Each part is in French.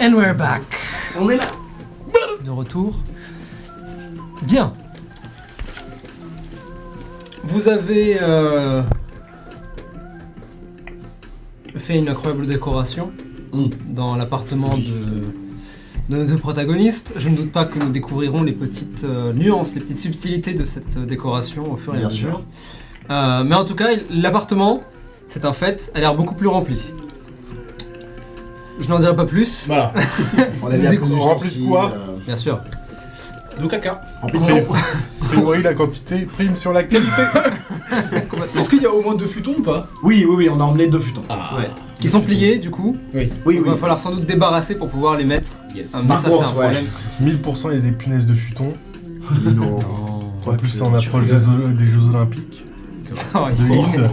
And we're back. On est là. De retour. Bien. Vous avez fait une incroyable décoration dans l'appartement de nos deux protagonistes. Je ne doute pas que nous découvrirons les petites nuances, les petites subtilités de cette décoration au fur et à mesure. Mais en tout cas, l'appartement, c'est un fait, a l'air beaucoup plus rempli. Je n'en dirai pas plus. Voilà. On a bien plus rempli de quoi Bien sûr. Du caca. Rempli de Priori, la quantité prime sur la qualité. Est-ce qu'il y a au moins 2 futons ou pas? Oui, on a emmené 2 futons. Ah. Ouais. Qui sont pliés du coup. Oui. Oui, Il va falloir sans doute débarrasser pour pouvoir les mettre. Yes. Mais ça, c'est un problème. 1000% il y a des punaises de futon. Non. En plus, on approche des Jeux Olympiques Oh, de Lille.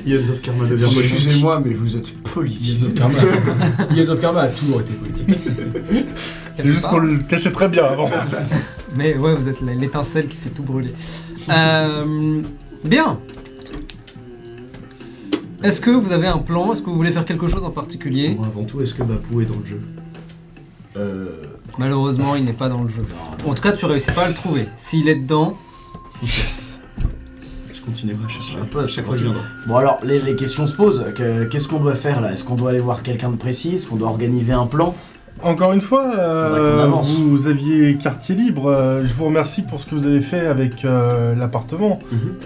Years of Karma devient politique. Excusez-moi, mais vous êtes policier. Years of Karma a toujours été politique. C'est juste qu'on le cachait très bien avant. Mais ouais, vous êtes l'étincelle qui fait tout brûler. Bien. Est-ce que vous avez un plan? Est-ce que vous voulez faire quelque chose en particulier? Bon, avant tout, est-ce que Bapou est dans le jeu? Malheureusement, il n'est pas dans le jeu. En tout cas, tu réussis pas à le trouver. S'il est dedans... Yes. Je continuerai à chercher un peu à chaque fois que je viendrai. Bon alors, les questions se posent. Qu'est-ce qu'on doit faire là? Est-ce qu'on doit aller voir quelqu'un de précis? Est-ce qu'on doit organiser un plan? Encore une fois, Faudrait qu'on avance. vous aviez quartier libre. Je vous remercie pour ce que vous avez fait avec l'appartement.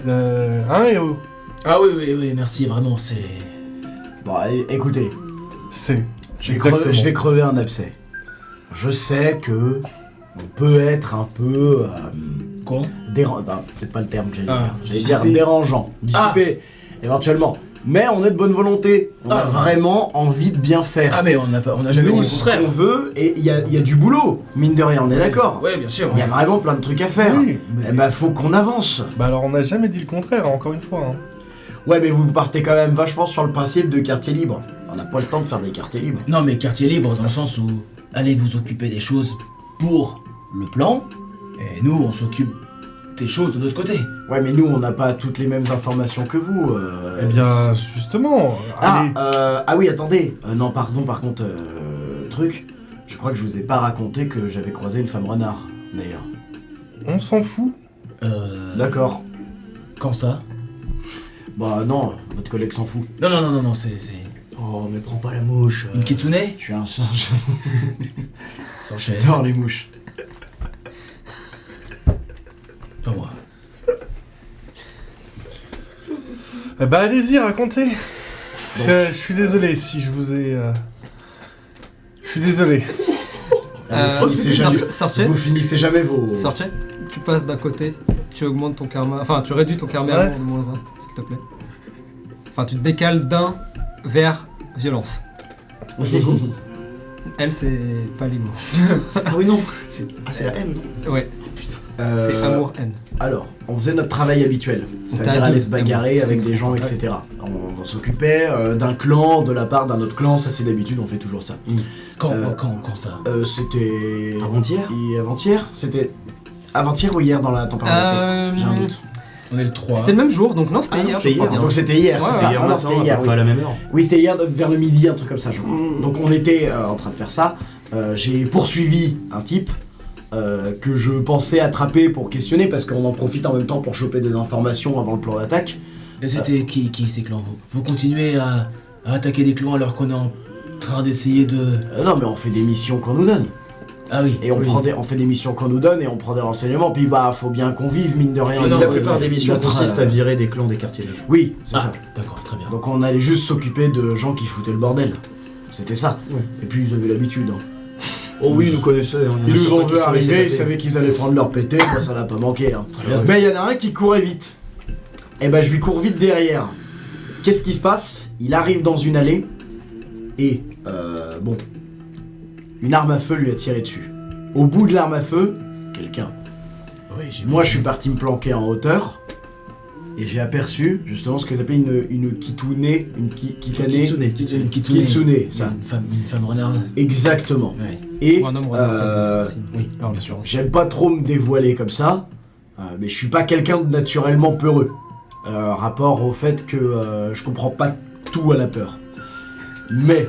Hein, Héo? Ah oui, merci, vraiment, c'est... Bon, écoutez, C'est. je vais crever un abcès. Je sais que on peut être un peu... Quoi? peut-être pas le terme que j'allais Ah, dire. J'allais dissipé. dire dérangeant, dissipé, éventuellement. Mais on est de bonne volonté. On a vraiment envie de bien faire. Ah mais on n'a jamais dit Nous, le ce contraire. qu'on veut, et il y a du boulot, mine de rien, on est d'accord. Ouais, bien sûr. Il y a vraiment plein de trucs à faire. Oui, mais- Eh ben, faut qu'on avance. Bah alors, on n'a jamais dit le contraire, encore une fois. Hein. Ouais, mais vous partez quand même vachement sur le principe de quartier libre. On n'a pas le temps de faire des quartiers libres. Non mais quartier libre dans le sens où allez vous occuper des choses pour le plan, et nous on s'occupe des choses de notre côté. Ouais, mais nous, on n'a pas toutes les mêmes informations que vous. Eh bien, justement, allez. Ah oui, attendez. Non, pardon, par contre, truc. Je crois que je vous ai pas raconté que j'avais croisé une femme renard, d'ailleurs. On s'en fout. D'accord. Quand ça? Bah non, votre collègue s'en fout. Non, c'est... Oh, mais prends pas la mouche. Une kitsune? Je suis un singe. S'enchaîne. J'adore les mouches. Pas moi. Eh bah, allez-y, racontez. Je suis désolé si je vous ai... Je suis désolé. Sortez. Vous finissez jamais vos... Sortez. Tu passes d'un côté, tu augmentes ton karma, enfin tu réduis ton karma Ouais. de -1, s'il te plaît. Enfin tu te décales d'un vers violence. Elle c'est pas l'ego. Ah oui, non. C'est la haine, non? Ouais, c'est amour-haine. Alors, on faisait notre travail habituel, c'est-à-dire T'as aller deux, se bagarrer t'as avec deux. des gens, etc. On s'occupait d'un clan, de la part d'un autre clan, ça c'est d'habitude, on fait toujours ça. Quand ça? C'était... Avant-hier Avant-hier? C'était... Avant-hier ou hier dans la temporalité? J'ai un doute. On est le 3. C'était le même jour, donc non, c'était Ah non, hier. c'était je crois hier, bien. donc c'était hier, Ouais, c'est ouais. ça. hier Ah non, matin, c'était hier, à peu oui. près à la même heure. Oui, c'était hier vers le midi, un truc comme ça, je crois. Donc on était en train de faire ça. J'ai poursuivi un type que je pensais attraper pour questionner parce qu'on en profite en même temps pour choper des informations avant le plan d'attaque. Et c'était qui ces clans? Vous continuez à attaquer des clans alors qu'on est en train d'essayer de... Non, mais on fait des missions qu'on nous donne. Ah oui. Et on, oui. on fait des missions qu'on nous donne et on prend des renseignements. Puis bah, faut bien qu'on vive, mine de rien. Non, La ouais, plupart ouais. des missions Notre, consistent à virer des clans des quartiers libres. Oui, c'est Ah, ça. d'accord, très bien. Donc on allait juste s'occuper de gens qui foutaient le bordel. C'était ça. Ouais. Et puis ils avaient l'habitude. Hein. Oh oui, ils nous connaissaient. Hein. Ils nous ont vu vu arriver, ils savaient qu'ils allaient prendre leur pété, moi ça l'a pas manqué. Hein. bien. Mais il y en a un qui courait vite. Et ben je lui cours vite derrière. Qu'est-ce qui se passe? Il arrive dans une allée et bon, une arme à feu lui a tiré dessus. Au bout de l'arme à feu, quelqu'un. Oui, j'ai Moi je suis parti me planquer en hauteur et j'ai aperçu justement ce que vous appelez une kitune, une kitane. Kitsune. Une Kitsune, ça. Une femme renard. Exactement. Ouais. Et Ou un homme renard, ça existe aussi. oui, Alors, bien sûr. j'aime pas trop me dévoiler comme ça, mais je suis pas quelqu'un de naturellement peureux. Rapport au fait que je comprends pas tout à la peur. Mais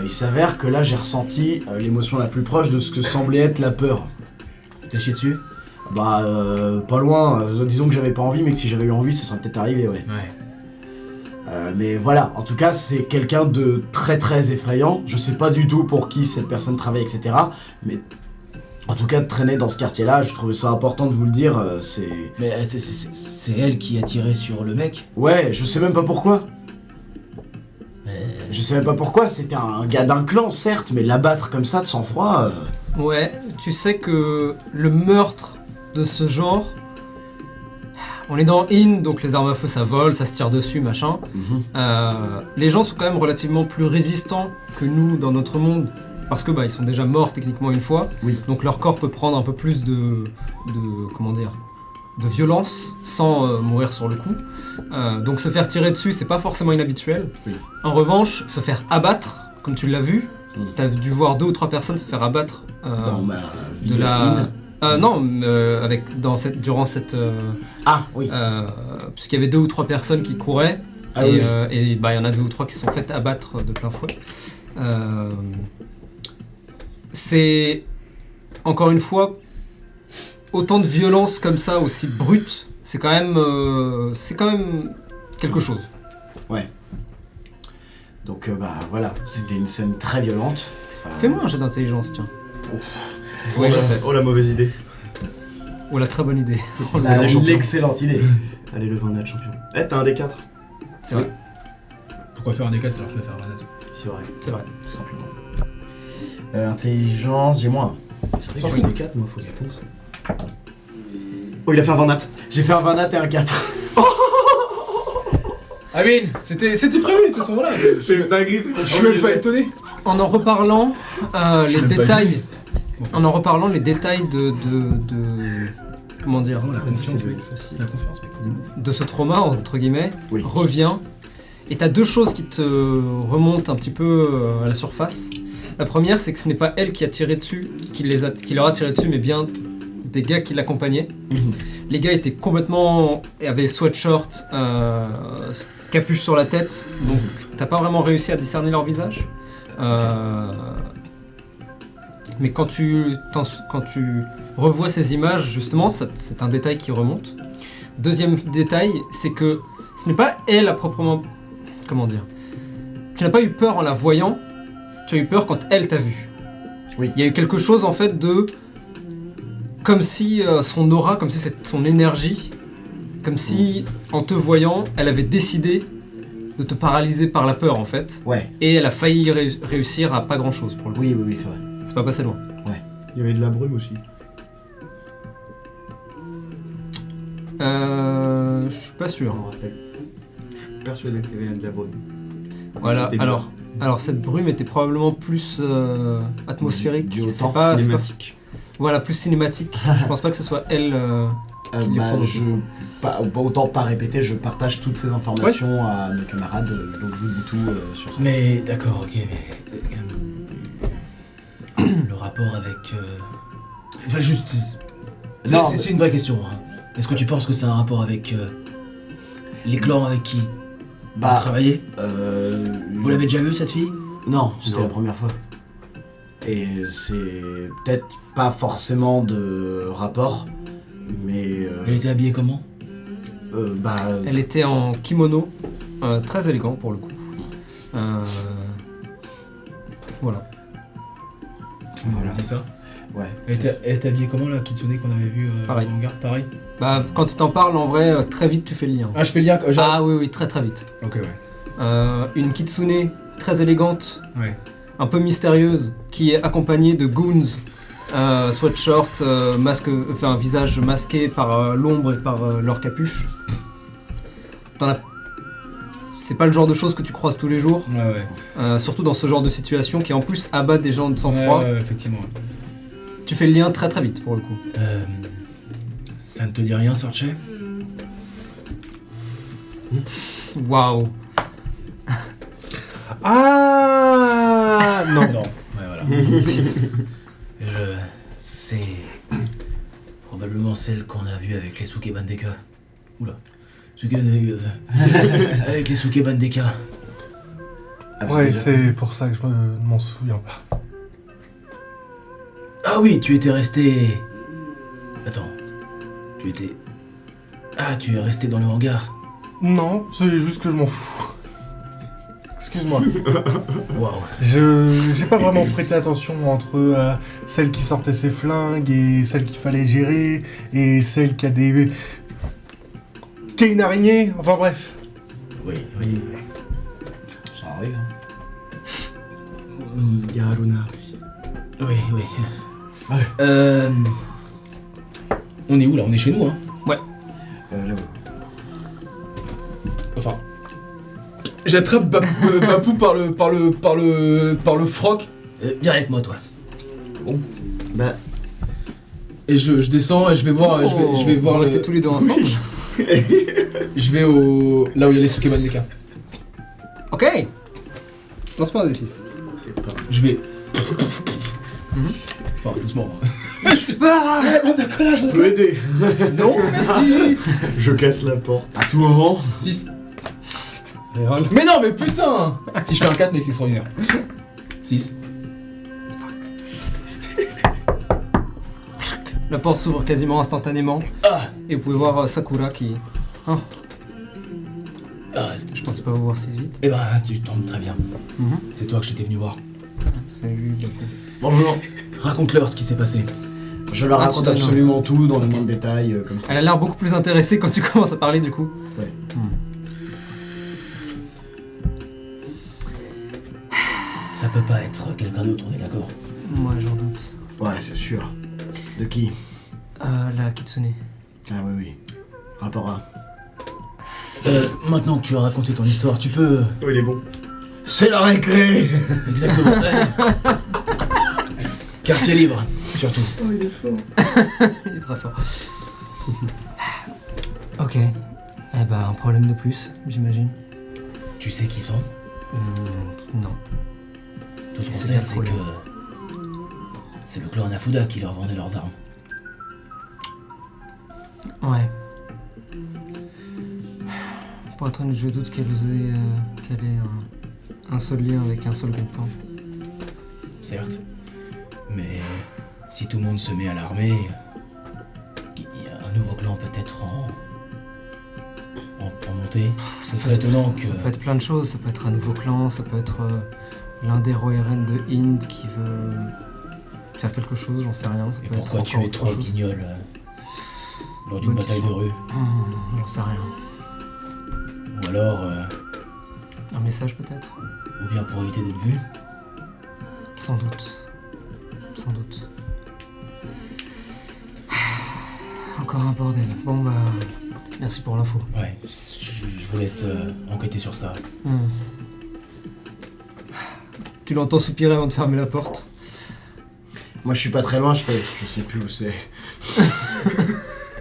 Il s'avère que là j'ai ressenti l'émotion la plus proche de ce que semblait être la peur. T'as chié dessus? Bah pas loin, disons que j'avais pas envie mais que si j'avais eu envie ça serait peut-être arrivé ouais. Mais voilà, en tout cas c'est quelqu'un de très très effrayant, je sais pas du tout pour qui cette personne travaille etc. Mais en tout cas de traîner dans ce quartier là, je trouvais ça important de vous le dire, c'est... Mais c'est elle qui a tiré sur le mec? Ouais, je sais même pas pourquoi. Je sais même pas pourquoi, c'était un gars d'un clan certes, mais l'abattre comme ça de sang-froid... Ouais, tu sais que le meurtre de ce genre... On est dans In, donc les armes à feu ça vole, ça se tire dessus, machin. Les gens sont quand même relativement plus résistants que nous dans notre monde, parce que ils sont déjà morts techniquement une fois, Oui. donc leur corps peut prendre un peu plus de comment dire, de violence sans mourir sur le coup. Donc se faire tirer dessus, c'est pas forcément inhabituel. Oui. En revanche, se faire abattre, comme tu l'as vu, t'as dû voir 2 ou 3 personnes se faire abattre Dans ma vie de la... in. non, durant cette... Ah oui. puisqu'il y avait 2 ou 3 personnes qui couraient, Ah et oui. il y en a 2 ou 3 qui se sont fait abattre de plein fouet. C'est, encore une fois, autant de violence comme ça, aussi brute, c'est quand même quelque chose. Donc voilà, c'était une scène très violente. Fais-moi un jet d'intelligence, tiens. Oh, la mauvaise idée. Ou la très bonne idée. L'excellente idée. Allez, le 20 champion. Eh, t'as un D4. C'est vrai, Pourquoi faire un D4 alors qu'il va faire un D4? C'est vrai. c'est vrai. Tout simplement. Intelligence, j'ai moins. C'est vrai que j'ai un D4, moi, faut que j'y pense. Oh, il a fait un 20 nat. J'ai fait un 20 nat et un 4. Amine, c'était prévu de toute façon, voilà. C'est une dinguerie, c'est Je suis même pas étonné. En reparlant, les même pas détails... En fait. En reparlant, les détails de comment dire, La confiance, mec. facile. La confiance, mec. de ce trauma entre guillemets, Oui. revient. Et t'as 2 choses qui te remontent un petit peu à la surface. La première, c'est que ce n'est pas elle qui a tiré dessus, qui leur a tiré dessus, mais bien des gars qui l'accompagnaient. Les gars étaient complètement, avaient sweatshirt, capuche sur la tête, donc t'as pas vraiment réussi à discerner leur visage. Mais quand tu revois ces images, justement, c'est un détail qui remonte. Deuxième détail, c'est que ce n'est pas elle à proprement... Comment dire? Tu n'as pas eu peur en la voyant, tu as eu peur quand elle t'a vu. Oui. Il y a eu quelque chose en fait de... Comme si son aura, comme si son énergie, comme si en te voyant, elle avait décidé de te paralyser par la peur en fait. Ouais. Et elle a failli réussir à pas grand chose pour le coup. Oui, c'est vrai. C'est pas passé loin. Il y avait de la brume aussi. Je suis pas sûr. Je me rappelle. Je suis persuadé qu'il y avait de la brume. Voilà, C'était bizarre. alors cette brume était probablement plus atmosphérique. Du C'est temps pas- Cinématique. Voilà, plus cinématique. Je pense pas que ce soit elle. Qui les provoque. Autant pas répéter, je partage toutes ces informations à mes camarades, donc je vous dis tout sur ça. Mais d'accord, ok, mais le rapport avec. Enfin, juste. Non, C'est une vraie question. Hein. Est-ce que tu penses que c'est un rapport avec les clans avec qui tu as travaillé? Vous l'avez déjà vu cette fille? Non, c'était Non. la première fois. Et c'est peut-être pas forcément de rapport, mais Elle était habillée comment? Elle était en kimono, très élégant pour le coup. Voilà. Voilà. C'est ça? ouais. Elle était habillée comment la Kitsune qu'on avait vu Pareil. en garde? Pareil. Bah, quand tu t'en parles, en vrai, très vite tu fais le lien. Ah, je fais le lien. Ah oui, très très vite. Ok, ouais. Une kitsune très élégante, Ouais. un peu mystérieuse, qui est accompagnée de goons, sweatshirt, un visage masqué par l'ombre et par leur capuche. C'est pas le genre de choses que tu croises tous les jours, Ouais. surtout dans ce genre de situation qui en plus abat des gens de sang-froid. Ouais, effectivement. Tu fais le lien très très vite pour le coup. Ça ne te dit rien, Sorche? Waouh. Ah non. Non. Ouais, voilà. C'est probablement celle qu'on a vue avec les Sukebandeka. Oula. Avec les Sukebandeka. vous Ouais, avez- c'est pour ça que je ne m'en souviens pas. Ah oui, tu étais resté... Attends. Tu es resté dans le hangar. Non, c'est juste que je m'en fous. Excuse-moi. Waouh. J'ai pas vraiment prêté attention entre celle qui sortait ses flingues et celle qu'il fallait gérer et celle qui a des... qui a une araignée, enfin bref. Oui. Ça arrive. Il y a Aluna aussi. Oui. Ouais. On est où là? On est chez nous, hein? J'avoue. Enfin... J'attrape Bapou par le froc. Viens avec moi, toi. Bah, Et je descends et je vais voir... je vais voir Vous restez tous les deux ensemble. Je vais là où il y a les Sukeban Mecha. Ok. Lance-moi un D6. c'est pas. Je vais... Enfin, doucement. Je peux aider. Non, merci. Je casse la porte. À tout moment. 6. Reroll. Mais non, mais putain. Si je fais un 4, mec, c'est extraordinaire. 6. La porte s'ouvre quasiment instantanément. Et vous pouvez voir Sakura qui... Je pensais pas vous voir si vite. Eh ben, tu tombes très bien. C'est toi que j'étais venu voir. Salut, Bapou. Bonjour. Raconte-leur ce qui s'est passé. Je leur Ah, raconte tu donnes, absolument tout dans le moindre détail, comme ça. Elle a l'air beaucoup plus intéressée quand tu commences à parler du coup. Ouais. Ça peut pas être quelqu'un d'autre, on est d'accord? Moi j'en doute. Ouais, c'est sûr. De qui? La Kitsune. Ah oui. Rapport à... Maintenant que tu as raconté ton histoire, tu peux... Oh, il est bon. C'est la récré. Exactement. Quartier libre, surtout. Oh, il est fort. Il est très fort. Ok. Eh ben, un problème de plus, j'imagine. Tu sais qui sont? Non. Tout ce qu'on C'est sait, bien c'est problème. que... C'est le clan Anafuda qui leur vendait leurs armes. Ouais. Pour être honnête, je doute qu'elle ait un seul lien avec un seul groupement. Certes. Mais si tout le monde se met à l'armée, il y a un nouveau clan peut-être en montée. Ce serait étonnant que... Ça peut être plein de choses, ça peut être un nouveau clan, ça peut être l'un des Rohirrim de Hind qui veut faire quelque chose, j'en sais rien. Ça Et peut pourquoi être tuer encore trois autre chose. guignols lors d'une Bonne bataille de question. rue? J'en sais rien. Ou alors, Un message peut-être? ou bien pour éviter d'être vu? Sans doute. Sans doute. Encore un bordel. Bon bah... Merci pour l'info. Ouais, je vous laisse enquêter sur ça. Tu l'entends soupirer avant de fermer la porte. Moi, je suis pas très loin, je sais plus où c'est.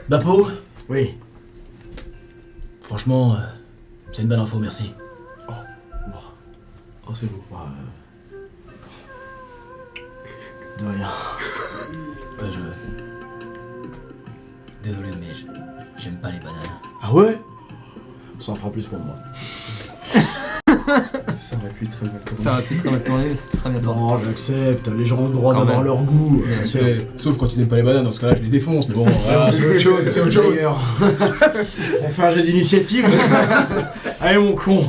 Bapo, Oui. franchement, c'est une bonne info, merci. Oh, c'est beau. De rien. Désolé, mais j'aime pas les bananes. Ah ouais? Ça en fera plus pour moi. Ça aurait pu être très mal tourné. Ça aurait pu très mal tourner, mais c'est très bien tourné. Non, j'accepte. Les gens ont le droit Quand d'avoir même. leur goût. Bien sûr. Sauf quand ils n'aiment pas les bananes, dans ce cas-là, je les défonce, mais bon... C'est autre chose. C'est autre chose. D'ailleurs. On fait un jet d'initiative. Allez, mon con.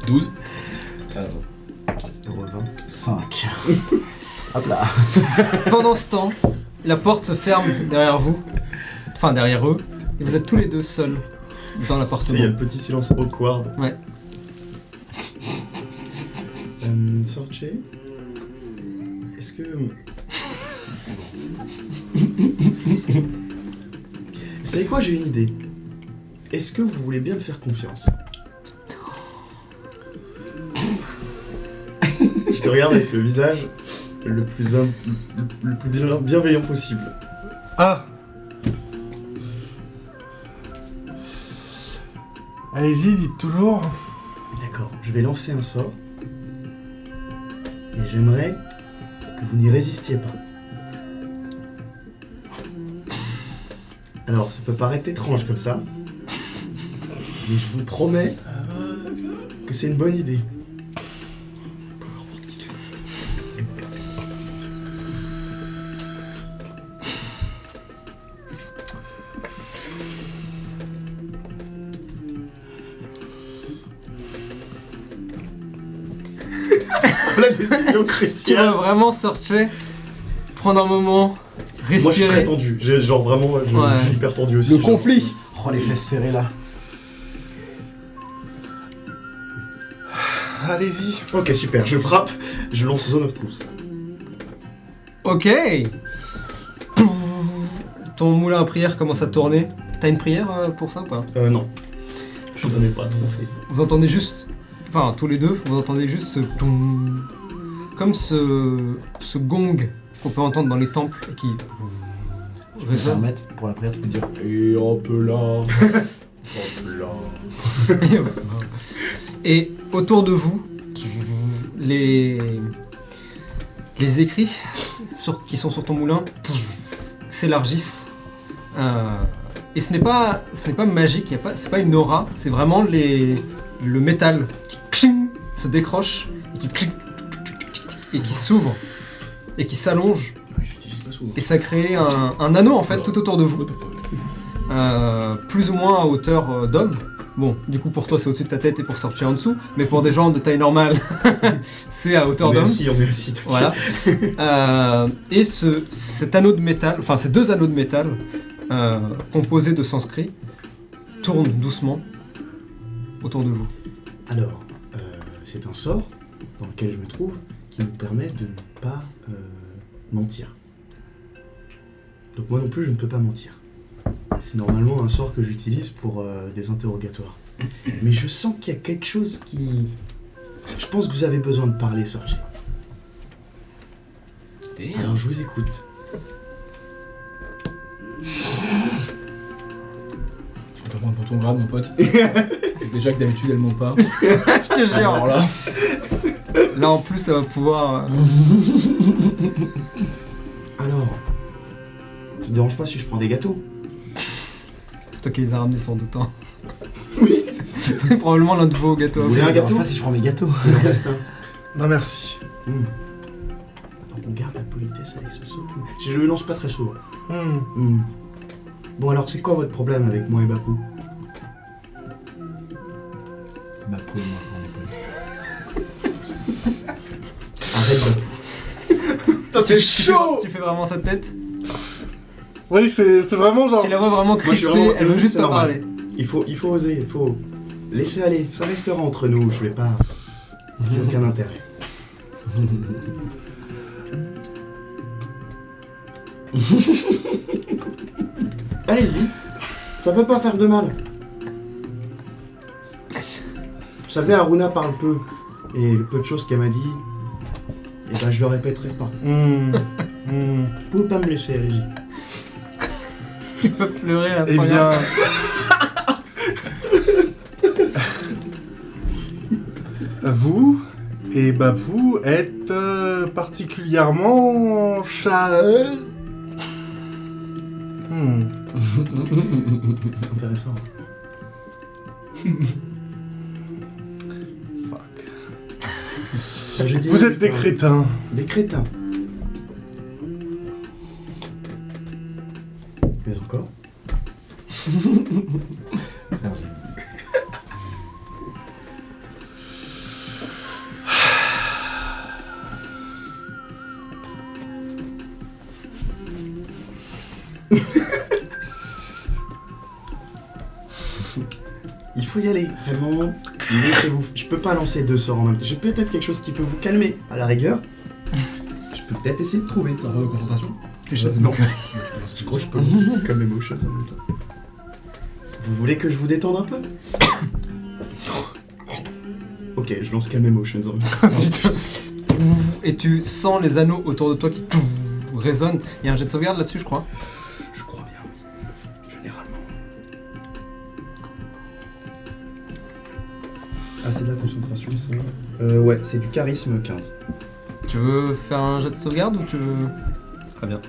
12. 5. Hop là. Pendant ce temps, la porte se ferme derrière vous. Enfin, derrière eux. Et vous êtes tous les deux seuls dans Tu sais, il y a l'appartement. le petit silence awkward. Ouais. Sorche, est-ce que... Vous savez quoi, j'ai une idée. Est-ce que vous voulez bien me faire confiance? Je te regarde avec le visage le plus bienveillant possible. Ah! Allez-y, dites toujours. D'accord, je vais lancer un sort. Et j'aimerais que vous n'y résistiez pas. Alors, ça peut paraître étrange comme ça. Mais je vous promets que c'est une bonne idée. la décision Tu vas cruciale. vraiment searcher, prendre un moment, respirer. Moi, je suis très tendu. Genre vraiment, je suis hyper tendu aussi. Le conflit. Oh, les fesses serrées là. Allez-y. Ok, super. Je frappe. Je lance Zone of Truth. Ok. Ton moulin à prière commence à tourner. T'as une prière pour ça ou pas? Non. Je n'en ai pas trop fait. Vous entendez juste, enfin tous les deux, vous entendez juste ce toum, comme ce gong qu'on peut entendre dans les temples et qui Je vais me résonne. permettre pour la prière de te dire. Et hop là. Hop là. Et autour de vous, les écrits qui sont sur ton moulin s'élargissent. Et ce n'est pas magique, c'est pas une aura, c'est vraiment le métal qui cling, se décroche et qui s'ouvre et qui s'allonge. J'utilise pas souvent. Et ça crée un anneau en fait tout autour de vous. Plus ou moins à hauteur d'homme. Bon, du coup pour toi c'est au-dessus de ta tête et pour sortir en dessous, mais pour des gens de taille normale, c'est à hauteur On est d'homme. assis, t'inquiète. Voilà. Et cet anneau de métal, enfin ces deux anneaux de métal, composés de sanskrit, tournent doucement autour de vous. Alors, c'est un sort dans lequel je me trouve qui me permet de ne pas mentir. Donc moi non plus, je ne peux pas mentir. C'est normalement un sort que j'utilise pour des interrogatoires. Mais je sens qu'il y a quelque chose qui... Je pense que vous avez besoin de parler, Sorge. Alors je vous écoute. Je vais te prendre pour ton grade, mon pote. Déjà que d'habitude, elle ment pas. Je te jure. Alors là, Là en plus ça va pouvoir... Alors, ça te dérange pas si je prends des gâteaux? C'est toi qui les as ramenés sans doute. Hein. Oui. C'est probablement l'un de vos gâteaux. Vous voulez un Ça gâteau? dérange pas si je prends mes gâteaux. Il en reste un. Non, merci. Donc on garde la politesse avec ce sort. Je le lance pas très souvent. Hmm. Bon alors c'est quoi votre problème avec moi et Bapou? Ma poule, moi, quand on est pas. Arrête Bapou. C'est chaud. Tu fais vraiment sa tête. Oui, c'est vraiment genre. Tu la vois vraiment Moi, je suis crispée, vraiment- elle veut juste c'est pas normal. parler. Il faut oser, il faut laisser aller. Ça restera entre nous, je vais pas... J'ai aucun intérêt. Allez-y, ça peut pas faire de mal. Vous savez, Aruna parle peu, et le peu de choses qu'elle m'a dit, et ben je le répéterai pas. Hmm. Vous pouvez pas me laisser, allez-y. Tu peux pleurer à la Eh première. bien. Vous et Bapou êtes particulièrement Hmm. C'est intéressant. J'ai dit- Vous êtes des crétins. Des crétins. Mais encore. C'est un génie. Il faut y aller, vraiment. Laissez-vous. Je peux pas lancer deux sorts en même temps. J'ai peut-être quelque chose qui peut vous calmer, à la rigueur. Je peux peut-être essayer de trouver c'est ça. un sort de confrontation. Fais chasse blanc. Je crois que je peux lancer comme emotions en même temps. Vous voulez que je vous détende un peu? Ok, je lance Calm Emotions en même temps. Et tu sens les anneaux autour de toi qui résonnent. Il y a un jet de sauvegarde là-dessus, je crois. Je crois bien, oui. Généralement. Ah, c'est de la concentration, ça? Ouais, c'est du charisme 15. Tu veux faire un jet de sauvegarde ou tu veux... Très bien.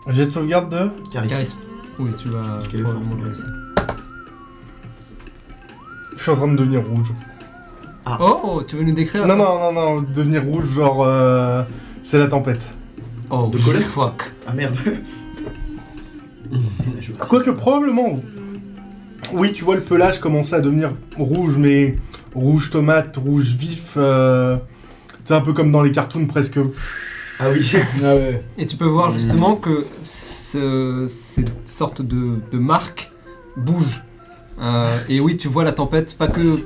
Jet de sauvegarde de Charisme. Oui, tu vas pense qu'elle est probablement forte. le réussir. Je suis en train de devenir rouge. Oh, tu veux nous décrire Non, devenir rouge, genre. C'est la tempête. Oh, De colère fuck. Ah merde. Eh ben, je vois ça. Quoique, probablement. Oui, tu vois le pelage commencer à devenir rouge, mais rouge tomate, rouge vif. C'est un peu comme dans les cartoons presque. Ah oui. Ah ouais. Et tu peux voir justement que cette sorte de marque bouge. Et oui, tu vois la tempête, pas que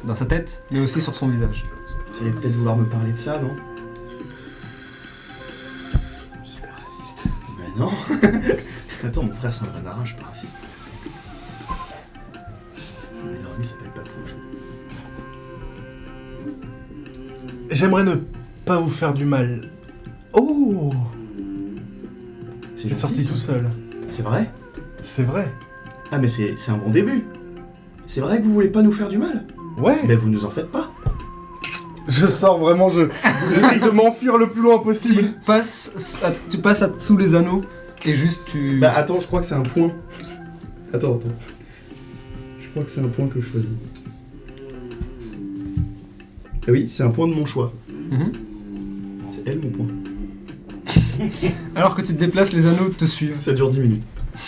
dans sa tête, mais aussi sur son visage. Vous allez peut-être vouloir me parler de ça, non? Je suis pas raciste. Mais non. Attends, mon frère c'est un vrai narin, je suis pas raciste. Mon meilleur ami s'appelle Papou. J'aimerais ne pas vous faire du mal. Oh, C'est j'ai gentil, sorti ça. tout seul. C'est vrai? C'est vrai. Ah mais c'est un bon début. C'est vrai que vous voulez pas nous faire du mal? Ouais. Mais vous nous en faites pas. Je sors vraiment, j'essaye de m'enfuir le plus loin possible. Tu passes sous les anneaux et juste tu... Bah attends, je crois que c'est un point. Attends. Je crois que c'est un point que je choisis. Ah oui, c'est un point de mon choix. Mhm. C'est elle mon point. Alors que tu te déplaces, les anneaux te suivent. Ça dure 10 minutes.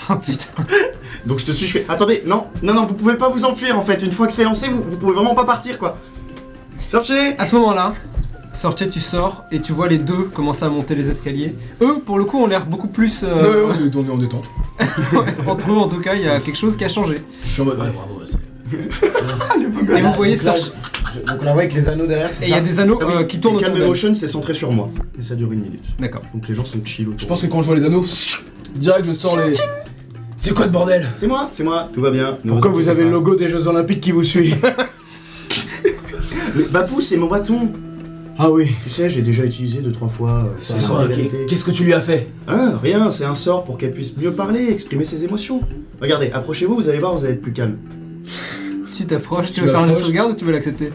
Oh putain. Donc je te suis, je fais... Attendez, non, vous pouvez pas vous enfuir en fait. Une fois que c'est lancé, vous pouvez vraiment pas partir quoi. Sortez. À ce moment-là, Sortez, tu sors et tu vois les deux commencer à monter les escaliers. Eux, pour le coup, ont l'air beaucoup plus... On est en détente. ouais, entre eux, en tout cas, il y a quelque chose qui a changé. Je suis en mode, ouais, bravo. Et vous voyez donc, là, sortir... donc on la voit avec les anneaux derrière, c'est Et ça? il y a des anneaux qui tournent autour Calm d'elle. Emotion, c'est centré sur moi. Et ça dure 1 minute. D'accord. Donc les gens sont chill autour. Je pense que quand je vois les anneaux, direct je sors les... C'est quoi ce bordel? C'est moi, tout va bien. Ne Pourquoi vous vous inquiétez avez le pas. logo des Jeux Olympiques qui vous suit? Mais Babou, c'est mon bâton. Ah oui. Tu sais, j'ai déjà utilisé 2-3 fois. C'est quoi, qu'est-ce que tu lui as fait? Hein, rien, c'est un sort pour qu'elle puisse mieux parler, exprimer ses émotions. Regardez, approchez-vous, vous allez voir, vous allez être plus calme. Tu t'approches, tu Tu veux faire un m'approches. autre garde ou tu veux l'accepter?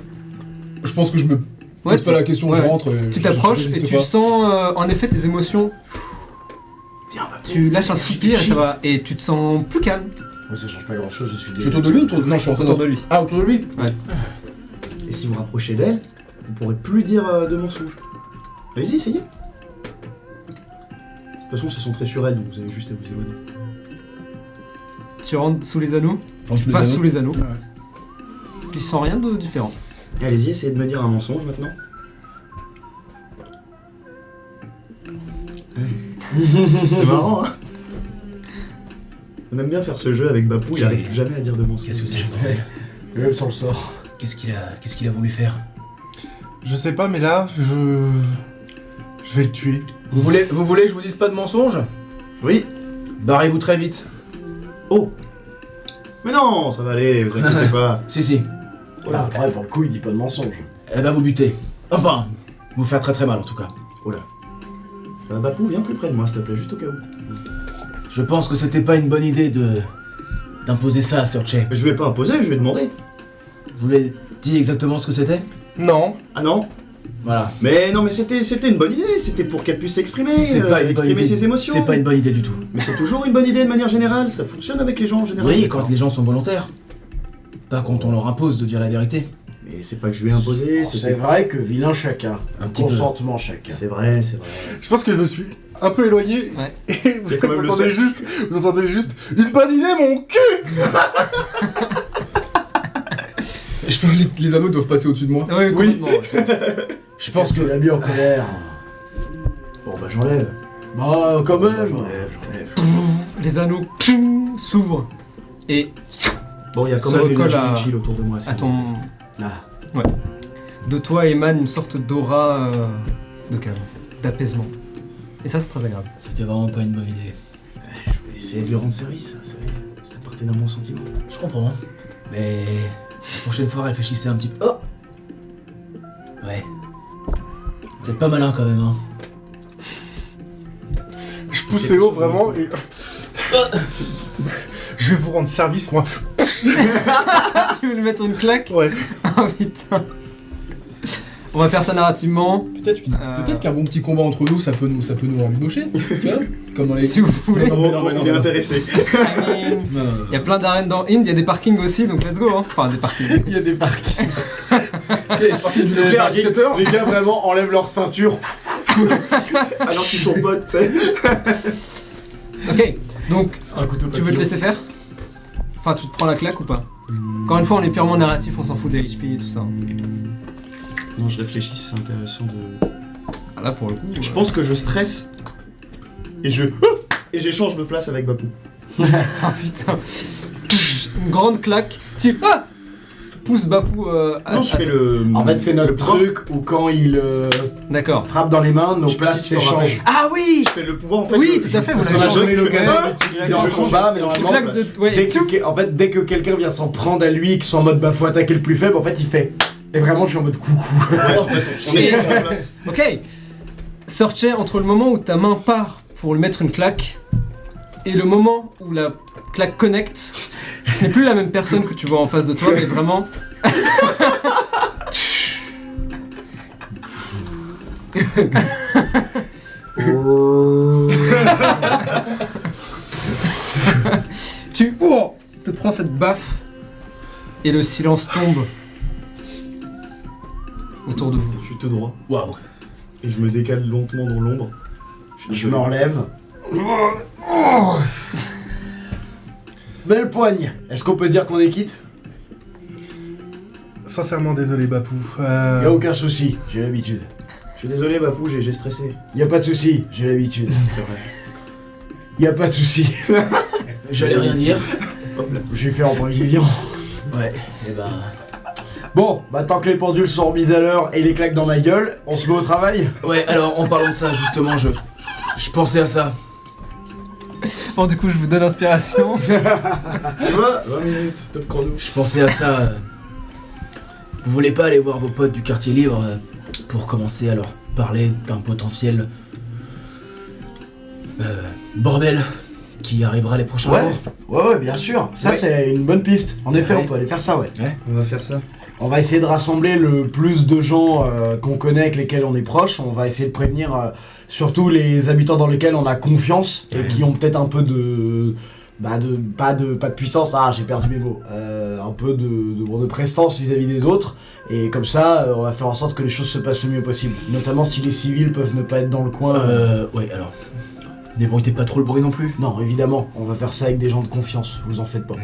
Je pense que je me pose pas la question, je rentre. Tu t'approches et tu sens en effet tes émotions. Viens, Babou. Tu lâches un c'est soupir et chill. ça va. Et tu te sens plus calme Moi ça change pas grand chose, je suis Je suis autour de lui ou autour de... Non, je suis en train autour de lui. Ah, autour de lui? Et si vous rapprochez d'elle, vous pourrez plus dire de mensonges. Allez-y, essayez. De toute façon, c'est centré sur elle, donc vous avez juste à vous éloigner. Tu rentres sous les anneaux, tu passes sous les anneaux. Tu sens rien de différent. Allez-y, essayez de me dire un mensonge maintenant. C'est marrant, hein. On aime bien faire ce jeu avec Bapou, il arrive jamais à dire de mensonge. Qu'est-ce que c'est ce bordel? Même sans le sort. Qu'est-ce qu'il a voulu faire? Je sais pas, mais là, je vais le tuer. Vous voulez que je vous dise pas de mensonges? Oui. Barrez-vous très vite. Oh. Mais non, ça va aller, vous inquiétez pas. Si. Voilà, pareil, pour le coup, il dit pas de mensonge. Elle va vous buter. Enfin, vous faire très très mal en tout cas. Oh là. Bapou, viens plus près de moi, s'il te plaît, juste au cas où. Je pense que c'était pas une bonne idée d'imposer ça à Sir Che. Je lui ai pas imposé, je lui ai demandé. Vous lui avez dit exactement ce que c'était? Non. Ah non. Voilà. Mais non, mais c'était une bonne idée, c'était pour qu'elle puisse s'exprimer, C'est pas une bonne exprimer idée. ses émotions. C'est pas une bonne idée du tout. Mais c'est toujours une bonne idée de manière générale, ça fonctionne avec les gens en général. Oui, quand les gens sont volontaires. Pas quand on leur impose de dire la vérité. Mais c'est pas que je lui ai imposé, C'est vrai que vilain chacun. Un petit peu. Consentement chacun. C'est vrai. Je pense que je me suis un peu éloigné. Ouais. Et vous, C'est quand même le entendez cercle. vous entendez juste une bonne idée, mon cul. Les anneaux doivent passer au-dessus de moi. Oui, complètement, ouais. Je pense Tu que... l'as mis en colère. Bon bah j'enlève. Bah, quand même. J'enlève. Les anneaux s'ouvrent et Bon, il y a quand Se même recolle l'énergie à- du chill autour de moi. c'est à ton... Ah. De toi émane une sorte d'aura de calme, d'apaisement. Et ça, c'est très agréable. C'était vraiment pas une bonne idée. Je voulais essayer de lui rendre service, vous savez. Ça partait d'un bon sentiment. Je comprends. Mais... La prochaine fois, réfléchissez un petit peu... Oh! Ouais. Vous êtes pas malin quand même, hein. Je poussais haut vraiment et... Je vais vous rendre service, moi. Tu veux lui mettre une claque? Ouais. Oh putain. On va faire ça narrativement, Peut-être qu'un bon petit combat entre nous, ça peut nous embaucher, tu vois? Comme dans les... si vous voulez. Non, mais non, mais non, il est mais non. intéressé. I mean, Il y a plein d'arènes dans Inde, il y a des parkings aussi, donc let's go hein. Enfin des parkings. Il y a des parkings. C'est parti du Leclerc à 17h. Les gars vraiment enlèvent leur ceinture. Alors qu'ils sont potes, tu sais. Ok, donc C'est un couteau tu veux te laisser faire? Enfin, tu te prends la claque ou pas? Encore une fois, on est purement narratif, on s'en fout des HP et tout ça. Non, je réfléchis, c'est intéressant de... Ah, là, pour le coup... Je pense que je stresse et j'échange, je me place avec Bapou. Ah putain. Une grande claque. Tu pousses Bapou Non, je fais le... En fait, c'est notre le pouvoir. truc où quand il D'accord. frappe dans les mains, nos Je sais pas places si tu t'en s'échangent. rappelles. Ah oui. Je fais le pouvoir en fait. Oui, tout à fait, Parce vous qu'on avez a jamais eu l'occasion Ah, d'utiliser je en change, combat, mais je Tu normalement, claques de... Ouais, dès que quelqu'un vient s'en prendre à lui, qui sont en mode bah faut attaquer le plus faible, en fait il fait. Et vraiment je suis en mode coucou. Ouais, Oh, on échange de place. Ok. Sortez entre le moment où ta main part pour lui mettre une claque et le moment où la claque connecte, ce n'est plus la même personne que tu vois en face de toi, mais vraiment... Tu te prends cette baffe et le silence tombe autour de vous. Je suis tout droit Waouh. et je me décale lentement dans l'ombre. Je me relève. Belle poigne. Est-ce qu'on peut dire qu'on est quitte? Sincèrement désolé Bapou. Y'a aucun souci, j'ai l'habitude. Je suis désolé Bapou, j'ai stressé. Y'a pas de souci, j'ai l'habitude. C'est vrai. Y'a pas de souci. J'allais rien dire. Hop là. J'ai fait en prévision. Ouais, et ben... Bon, bah tant que les pendules sont remises à l'heure et les claques dans ma gueule, on se met au travail. Ouais, alors en parlant de ça, justement, je pensais à ça. Bon, du coup, je vous donne l'inspiration. Tu vois 20 minutes, top chrono. Je pensais à ça. Vous voulez pas aller voir vos potes du quartier libre pour commencer à leur parler d'un potentiel bordel qui arrivera les prochains Ouais. jours? Ouais, bien sûr. Ça, Ouais. c'est une bonne piste. En effet, Ouais. on peut aller faire ça, ouais. On va faire ça. On va essayer de rassembler le plus de gens qu'on connaît, avec lesquels on est proche. On va essayer de prévenir surtout les habitants dans lesquels on a confiance et qui ont peut-être un peu de... pas de puissance, j'ai perdu mes mots. Un peu de prestance vis-à-vis des autres. Et comme ça, on va faire en sorte que les choses se passent le mieux possible. Notamment si les civils peuvent ne pas être dans le coin. Ouais, alors... Débrouillez pas trop le bruit non plus. Non, évidemment, on va faire ça avec des gens de confiance, vous en faites pas.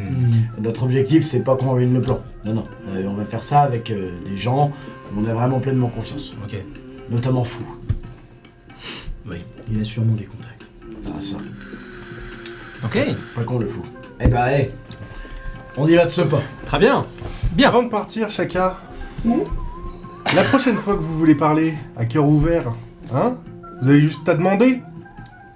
Notre objectif, c'est pas qu'on ruine le plan. Non, on va faire ça avec des gens où on a vraiment pleinement confiance. Ok. Notamment Fou. Oui. Il a sûrement des contacts. Ah, ça, Ok, pas qu'on le Fou. Eh bah, on y va de ce pas. très bien. Bien. Avant de partir, Chaka, la prochaine fois que vous voulez parler à cœur ouvert, hein, vous avez juste à demander.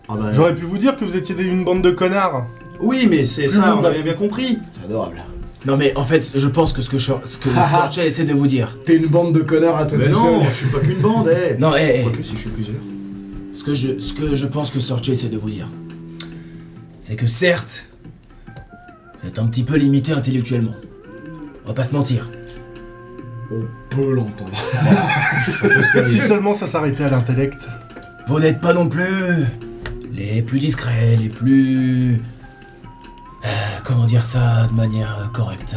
Ah bah... J'aurais pu vous dire que vous étiez une bande de connards. Oui, mais c'est Plus ça, le on monde. avait bien compris. C'est adorable. Non mais en fait, je pense que ce que Sorcha essaie de vous dire... T'es une bande de connards à toi Mais tout non, seul. je suis pas qu'une bande, Non, Quoique si je suis plusieurs. ce que je pense que Sorcha essaie de vous dire, c'est que certes, vous êtes un petit peu limité intellectuellement. On va pas se mentir. On peut l'entendre. Si seulement ça s'arrêtait à l'intellect. Vous n'êtes pas non plus les plus discrets, les plus... comment dire ça de manière correcte.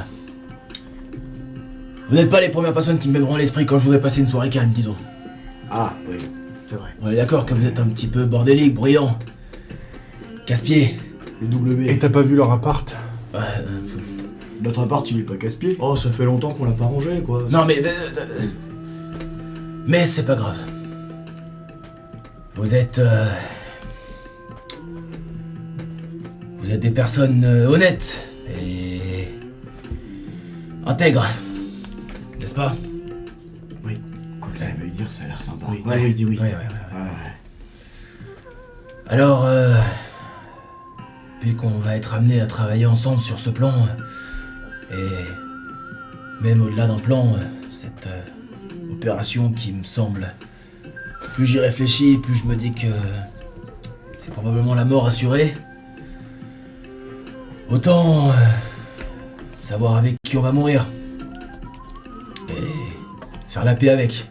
Vous n'êtes pas les premières personnes qui me viendront à l'esprit quand je voudrais passer une soirée calme, disons. Ah, oui, c'est vrai. On est d'accord que vous êtes un petit peu bordélique, bruyant, casse-pied. Le WB. Et t'as pas vu leur appart? Ouais, Notre appart, il est pas casse-pied. Oh, ça fait longtemps qu'on l'a pas rangé, quoi. non mais c'est pas grave. Vous êtes des personnes honnêtes et intègres, n'est-ce pas? Quoi que ça veut dire, ça a l'air sympa. Oui, Ouais. il dit oui. Ouais. Ouais. Alors, vu qu'on va être amené à travailler ensemble sur ce plan, et même au-delà d'un plan, cette opération qui me semble... Plus j'y réfléchis, plus je me dis que c'est probablement la mort assurée. Autant savoir avec qui on va mourir. Et faire la paix avec.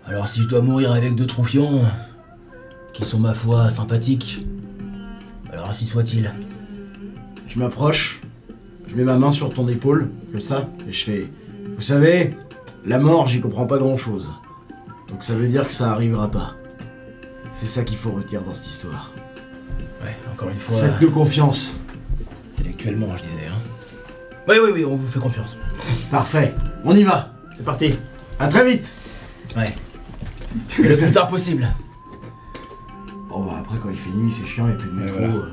Alors si je dois mourir avec deux troufions, qui sont ma foi sympathiques, alors ainsi soit-il. Je m'approche, je mets ma main sur ton épaule, comme ça, et je fais... Vous savez, la mort, j'y comprends pas grand-chose. Donc ça veut dire que ça arrivera pas. C'est ça qu'il faut retenir dans cette histoire. Ouais, encore une fois, Faites-nous confiance. intellectuellement je disais, hein. Oui, on vous fait confiance. Parfait, on y va. C'est parti. À très vite. Ouais. Et le plus tard possible. Bon bah après quand il fait nuit c'est chiant, il n'y a plus de métro. voilà.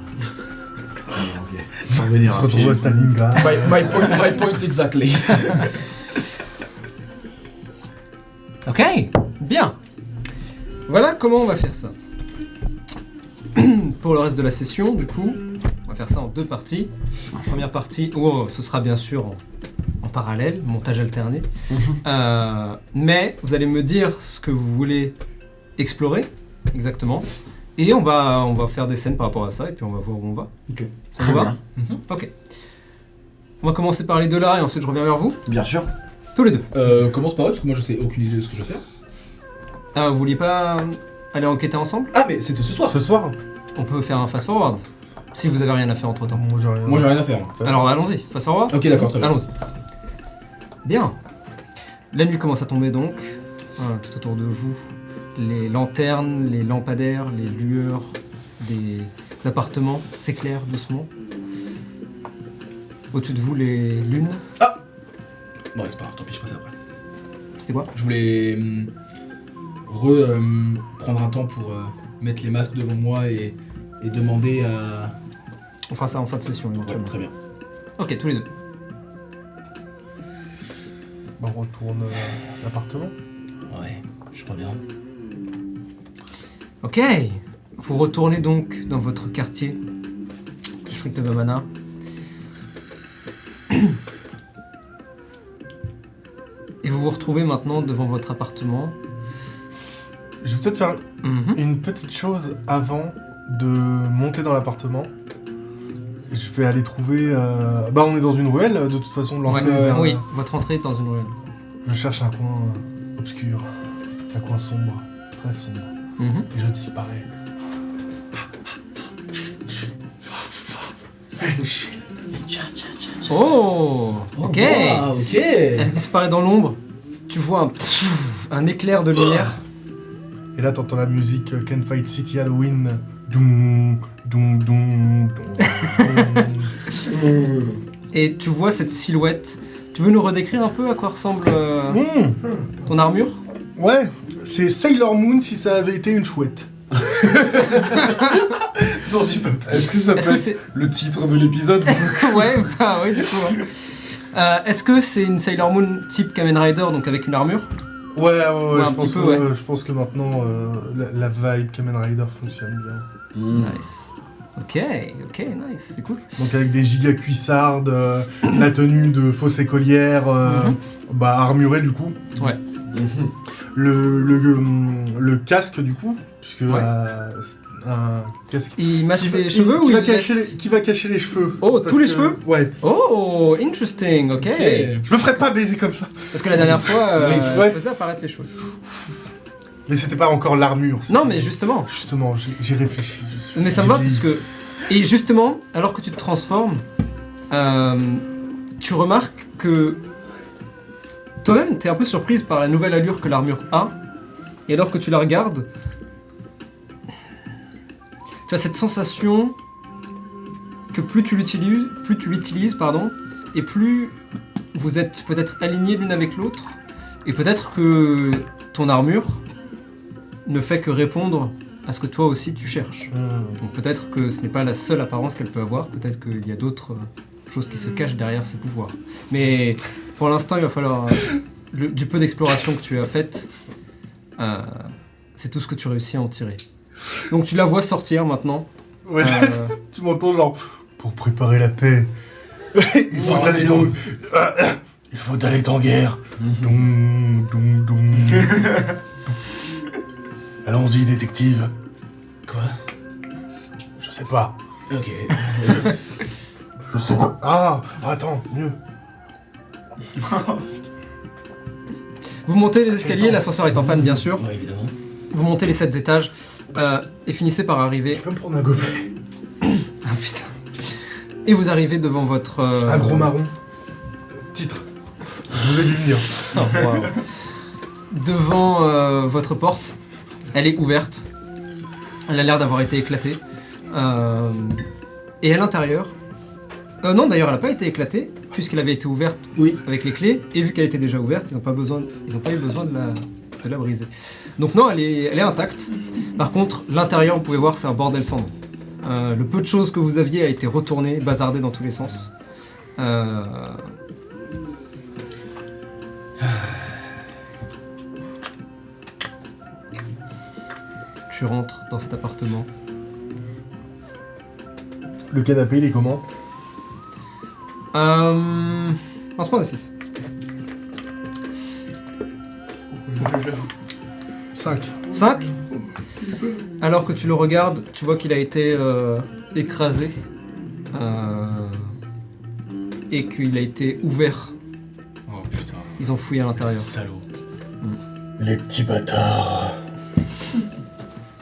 Ok. On va revenir On se retrouve à Stalingrad. My point exactly. Ok, bien. Voilà comment on va faire ça. Pour le reste de la session, du coup, on va faire ça en 2 parties. Première partie, ce sera bien sûr en parallèle, montage alterné. Mais vous allez me dire ce que vous voulez explorer, exactement. Et on va faire des scènes par rapport à ça, et puis on va voir où on va. Ok. Ça vous va? Ok. On va commencer par les deux là, et ensuite je reviens vers vous. Bien sûr. Tous les deux. Commence par eux, parce que moi je sais aucune idée de ce que je vais faire. Vous vouliez pas aller enquêter ensemble? Ah, mais c'était ce soir. Ce soir On peut faire un fast-forward, si vous avez rien à faire entre-temps. Moi j'ai rien. Moi j'ai rien à faire. Alors allons-y, fast-forward. Ok, d'accord, très bien. Allons-y. Bien. La nuit commence à tomber donc. Tout autour de vous, les lanternes, les lampadaires, les lueurs des appartements s'éclairent doucement. Au-dessus de vous, les lunes. Bon, c'est pas grave, tant pis, je ferai ça après. C'était quoi? Je voulais prendre un temps pour mettre les masques devant moi et demander à... On fera ça en fin de session Ouais, éventuellement. très bien. Ok, tous les deux. On retourne à l'appartement. Ouais, je crois bien. Ok. Vous retournez donc dans votre quartier, district de Mana. Et vous vous retrouvez maintenant devant votre appartement. Je vais peut-être faire une petite chose avant de monter dans l'appartement. Je vais aller trouver... on est dans une ruelle, de toute façon, l'entrée vers... Oui, votre entrée est dans une ruelle. Je cherche un coin obscur, un coin sombre, très sombre. Et je disparais. Oh, ok. Ah, ok. Elle disparaît dans l'ombre. Tu vois un éclair de lumière. Et là, t'entends la musique Can Fight City Halloween. Doum, doum, doum, doum. Et tu vois cette silhouette. Tu veux nous redécrire un peu à quoi ressemble ton armure? Ouais, c'est Sailor Moon si ça avait été une chouette. Non, tu peux pas. Est-ce que ça Est-ce peut que être c'est... le titre de l'épisode? Ouais, bah oui, du coup. Est-ce que c'est une Sailor Moon type Kamen Rider, donc avec une armure? Ouais, un petit peu, ouais. Je pense que maintenant, la vibe Kamen Rider fonctionne bien. Nice. Ok, nice, c'est cool. Donc avec des giga cuissardes, la tenue de fausse écolière, armurée du coup. Ouais. Le casque du coup, puisque Ouais. un casque Il masque les cheveux ou qui va il cacher laisse... qui va cacher les cheveux. Oh, Parce tous les que- cheveux? Ouais. Oh, interesting, ok. Je me ferais pas baiser comme ça. Parce que la dernière fois, Ouais. ça faisait apparaître les cheveux. Mais c'était pas encore l'armure. c'était- Non, mais justement. Justement, j'ai réfléchi. Mais ça me va parce que... Et justement, alors que tu te transformes, tu remarques que toi-même, t'es un peu surprise par la nouvelle allure que l'armure a. Et alors que tu la regardes, tu as cette sensation que plus tu l'utilises, et plus vous êtes peut-être alignés l'une avec l'autre, et peut-être que ton armure ne fait que répondre à ce que toi aussi tu cherches. Donc peut-être que ce n'est pas la seule apparence qu'elle peut avoir, peut-être qu'il y a d'autres choses qui se cachent derrière ses pouvoirs. Mais pour l'instant, il va falloir... du peu d'exploration que tu as faite, c'est tout ce que tu réussis à en tirer. Donc tu la vois sortir maintenant. Ouais. Tu m'entends genre pour préparer la paix. Il faut aller en guerre. Doum, doum, doum. Allons-y, détective. Quoi? Je sais pas. Ok. Je sais pas. Ah, attends, mieux. Vous montez les escaliers, l'ascenseur est en panne bien sûr. Ouais, évidemment. Vous montez les 7 étages et finissez par arriver... Je peux me prendre un gobelet. Ah putain. Et vous arrivez devant votre... Un gros marron. Titre. Je vais lui venir. Oh, wow. Devant votre porte. Elle est ouverte. Elle a l'air d'avoir été éclatée. Et à l'intérieur... non, d'ailleurs, elle n'a pas été éclatée. puisqu'elle avait été ouverte Oui. avec les clés, et vu qu'elle était déjà ouverte, ils n'ont pas eu besoin de la briser. Donc non, elle est intacte. Par contre, l'intérieur, vous pouvez voir, c'est un bordel sans nom. Le peu de choses que vous aviez a été retourné, bazardé dans tous les sens. Tu rentres dans cet appartement. Le canapé, il est comment? Lancement de 6. 5. 5. Alors que tu le regardes, tu vois qu'il a été écrasé. Et qu'il a été ouvert. Oh putain. Ils ont fouillé à l'intérieur. Salaud. Les petits bâtards.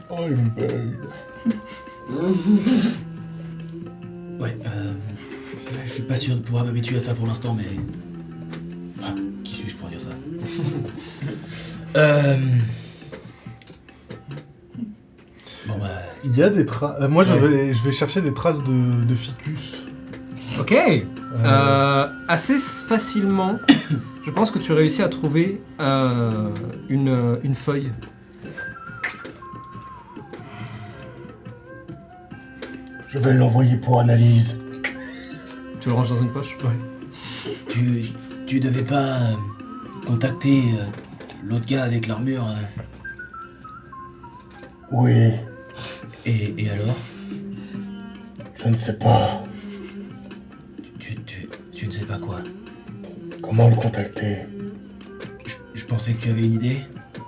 Oh, il me bug. Ouais, je suis pas sûr de pouvoir m'habituer à ça pour l'instant, mais... Ah, qui suis-je pour dire ça? Bon bah... Il y a des traces... moi, je vais chercher des traces de ficus. Ok. Assez facilement, je pense que tu réussis à trouver une feuille. Je vais l'envoyer pour analyse. Tu le ranges dans une poche? Ouais. Tu devais pas contacter l'autre gars avec l'armure Oui, et alors? je ne sais pas Tu ne sais pas quoi? comment le contacter. Je pensais que tu avais une idée.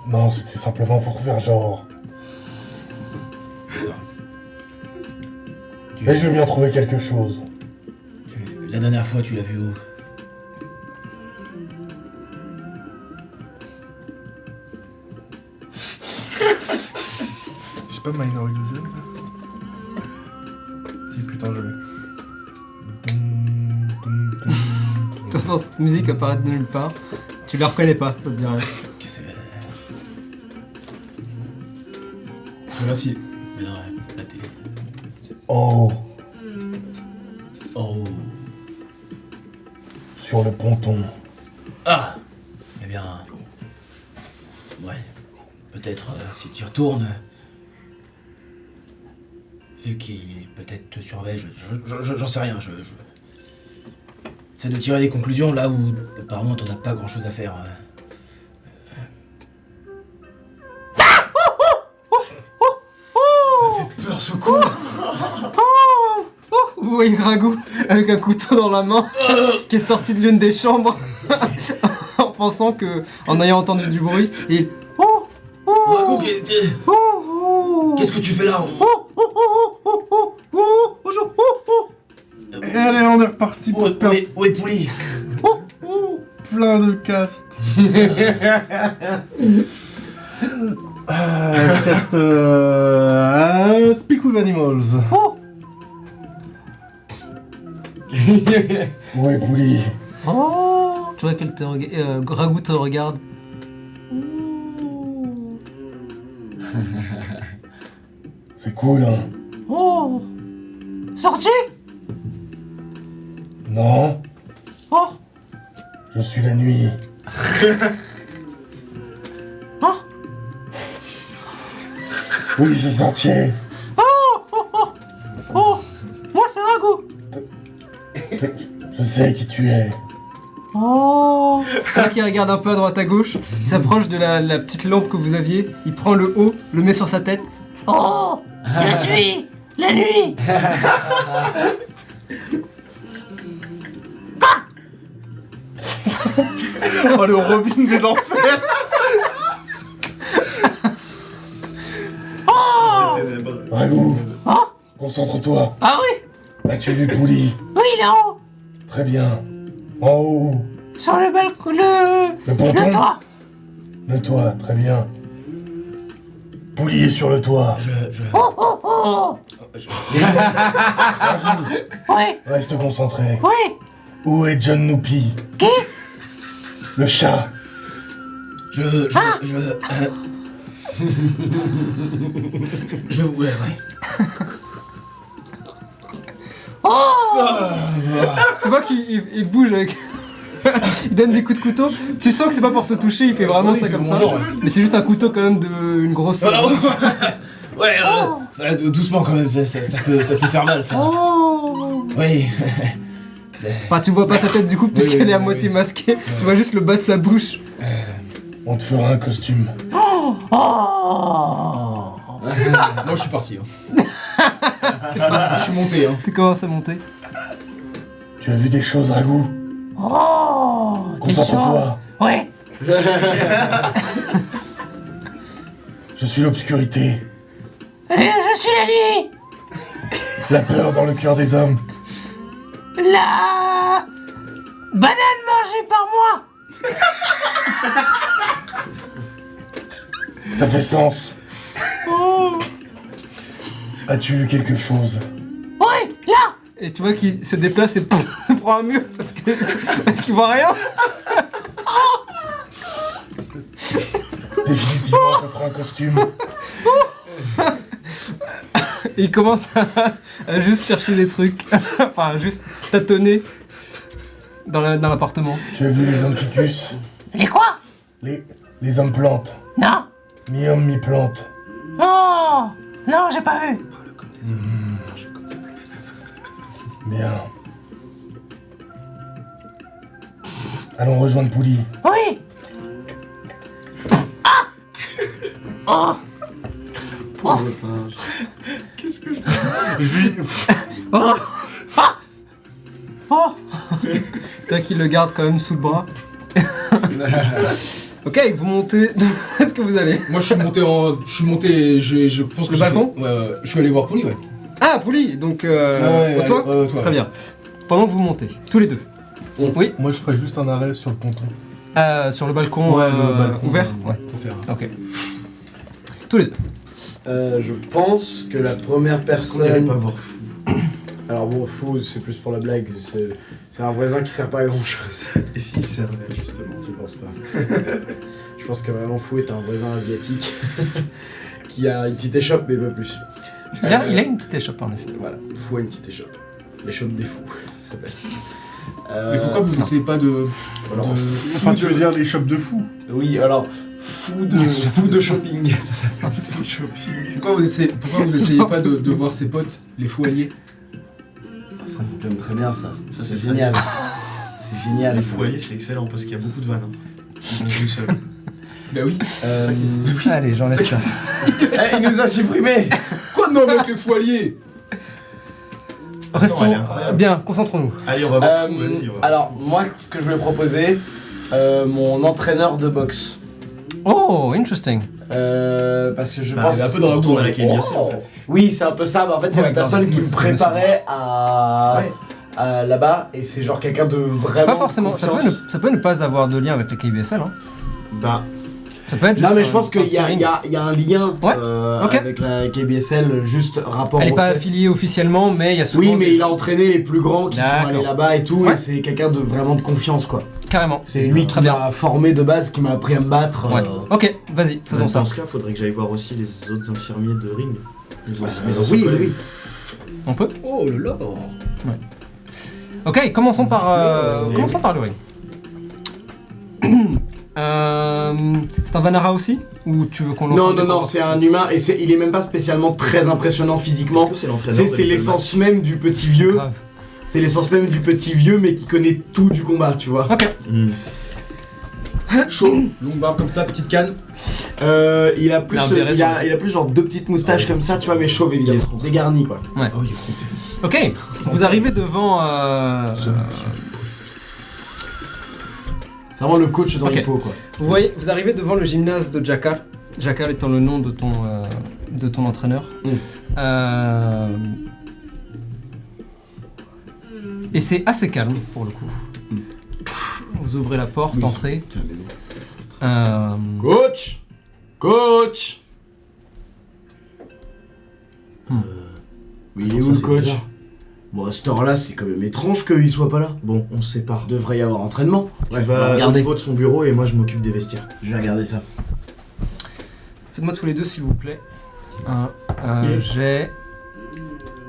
Non, c'était simplement pour faire genre. Mais je vais bien trouver quelque chose. La dernière fois, tu l'as vu où? J'ai pas Minor Illusion. Si, putain, je l'ai. T'entends cette musique apparaître de nulle part. Tu la reconnais pas, ça te dit rien. Qu'est-ce que c'est? Celui-ci. Mais non, la télé. En haut, Oh. sur le ponton. Ah! Eh bien... Ouais. Peut-être si tu y retournes... Vu qu'il peut-être te surveille, j'en sais rien, C'est de tirer des conclusions là où apparemment t'en as pas grand chose à faire. Ça fait peur ce con! Vous voyez Ragout avec un couteau dans la main qui est sorti de l'une des chambres en pensant que, en ayant entendu du bruit, il... Rago, qu'est-ce que tu fais là? Et allez, on est reparti pour perdre Où est Pouli? plein de castes. Je teste Speak with Animals. Où est Bouli? Oh, tu vois qu'elle te Ragout te regarde. C'est cool, hein? Oh, sorti? Non, Oh, je suis la nuit. Ah. Oui, c'est sorti. oh, moi c'est Ragout. Je sais qui tu es. Oh, tu vois qu'il regarde un peu à droite à gauche, il s'approche de la petite lampe que vous aviez, il prend le haut, le met sur sa tête. Oh, je suis la nuit. Oh, le Robin des enfers. Ragout, Ah. concentre-toi. Ah oui, As-tu vu Bouli? oui, il est en haut, Très bien. En haut, sur le balcon, le ponton. le toit. Le toit, très bien. Bouli est sur le toit. Oh, ouais, Reste concentré. ouais, Où est John Noupi? qui? Le chat. Je vous... Ouais. Tu vois qu'il bouge avec... il donne des coups de couteau. Tu sens que c'est pas pour se toucher, il fait vraiment ça comme ça. Mais c'est juste un couteau quand même une grosse... Ouais, doucement quand même, ça peut faire mal ça. Oui. Enfin, tu vois pas sa tête du coup, puisqu'elle est à moitié masquée. Tu vois juste le bas de sa bouche. On te fera un costume. Moi je suis parti. Je suis monté. Tu commences à monter. Tu as vu des choses, Ragout? Concentre-toi. Ouais. Je suis l'obscurité. Je suis la nuit. La peur dans le cœur des hommes. La banane mangée par moi. Ça fait sens. As-tu vu quelque chose? Ouais, là. Et tu vois qu'il se déplace et pouf, il prend un mur parce qu'il voit rien. Définitivement, on te fera un costume. Et il commence à juste chercher des trucs. Enfin, juste tâtonner dans l'appartement. Tu as vu les hommes ficus? Les quoi? Les hommes plantes. Non. Mi-homme, mi-plante. Oh. Non, j'ai pas vu. Bien. Allons rejoindre Pouli. Oui. Pauvre singe. Toi qui le garde quand même sous le bras. Ok, vous montez. Où est-ce que vous allez? Moi je suis monté, je pense que Le j'ai balcon fait- Ouais, je suis allé voir Pouli, ouais. Ah, Pouli, donc Ouais, au toit. ouais, au toit. Très bien. Pendant que vous montez, tous les deux. Oui, Moi, je ferais juste un arrêt sur le ponton. sur le balcon, Ouais, le balcon, ouvert. Ouais. Pour faire. Ok. Tous les deux. Je pense que la première Est-ce qu'on irait personne... pas voir fou? Alors bon, fou, c'est plus pour la blague, c'est un voisin qui sert pas à grand chose. Et s'il servait, justement? Je pense pas. Je pense que vraiment fou est un voisin asiatique qui a une petite échoppe, mais pas plus. Il a une petite échoppe en effet. Voilà, fou a une petite échoppe. L'échoppe des fous, ça s'appelle. Mais pourquoi vous essayez pas de. Alors, Enfin, tu veux dire les shops de fous? oui, alors, fou de shopping, ça s'appelle fou de shopping. Pourquoi vous essayez pas de voir ses potes, les fous alliés? Ça fonctionne très bien, ça. Ça, C'est c'est génial. C'est génial. Les ça. foyers, c'est excellent parce qu'il y a beaucoup de vannes. Une seule. Bah oui. C'est ça qui est Allez, j'enlève ça. Eh, il nous a supprimé. Quoi non mec, les fous alliés? Restons elle est incroyable. bien, concentrons-nous. Allez, on va voir fou, vas-y. On va. Alors, moi, ce que je voulais proposer, mon entraîneur de boxe. Oh, interesting. Parce que je Bah, pense... il est un peu dans la retourne à la KBSL en fait. Oui, c'est un peu ça, mais en fait, c'est Ouais, la personne qui me c'est préparait à... Ouais. là-bas, et c'est genre quelqu'un de C'est vraiment pas forcément. Ça peut ne pas avoir de lien avec les KBSL. Hein. Bah, Ça peut être juste Non, mais un- je pense un qu'il y, petit ring. y a un lien Ouais, ok. avec la KBSL, juste rapport Elle est au pas fait. affiliée officiellement, mais il y a souvent. Oui, mais des- il a entraîné les plus grands qui sont D'accord. allés là-bas et tout, Ouais. et c'est quelqu'un de vraiment de confiance, quoi. Carrément. C'est lui qui Très bien. m'a formé de base, qui m'a appris à me battre. Ouais. Ok, vas-y, faisons dans ça. ce cas, faudrait que j'aille voir aussi les autres infirmiers de ring. Les anciens oui, collègues. oui. On peut. Oh là là. Ok, commençons par le ring. C'est un Vanara aussi? Ou tu veux qu'on lance Non, un non, dé non, pour c'est voir un humain, et il est même pas spécialement très impressionnant Est-ce physiquement. que c'est l'entraîneur C'est de Little l'essence même du petit vieux. Grave. C'est l'essence même du petit vieux, mais qui connaît tout du combat, tu vois. Ok. Mac Chaud, longue barbe comme ça, petite canne. Il a plus, Il a un béret il sur a, il a plus genre deux petites moustaches Ouais. comme ça, tu vois, mais chauve évidemment, français. dégarni quoi. Oh, il est français. Ok, vous arrivez devant. C'est vraiment le coach dans Ok. les pots quoi. Vous arrivez devant le gymnase de Jakar. Jakar étant le nom de ton entraîneur. Et c'est assez calme pour le coup. Vous ouvrez la porte, entrez. Coach Coach Mais il est Ça, où le c'est coach bizarre. Bon, à cette heure-là, c'est quand même étrange qu'il soit pas là. Bon, on se sépare. Devrait y avoir entraînement. Tu vas au regardez. niveau de son bureau et moi je m'occupe des vestiaires. Je vais regarder ça. Faites-moi tous les deux s'il vous plaît. Ok. J'ai.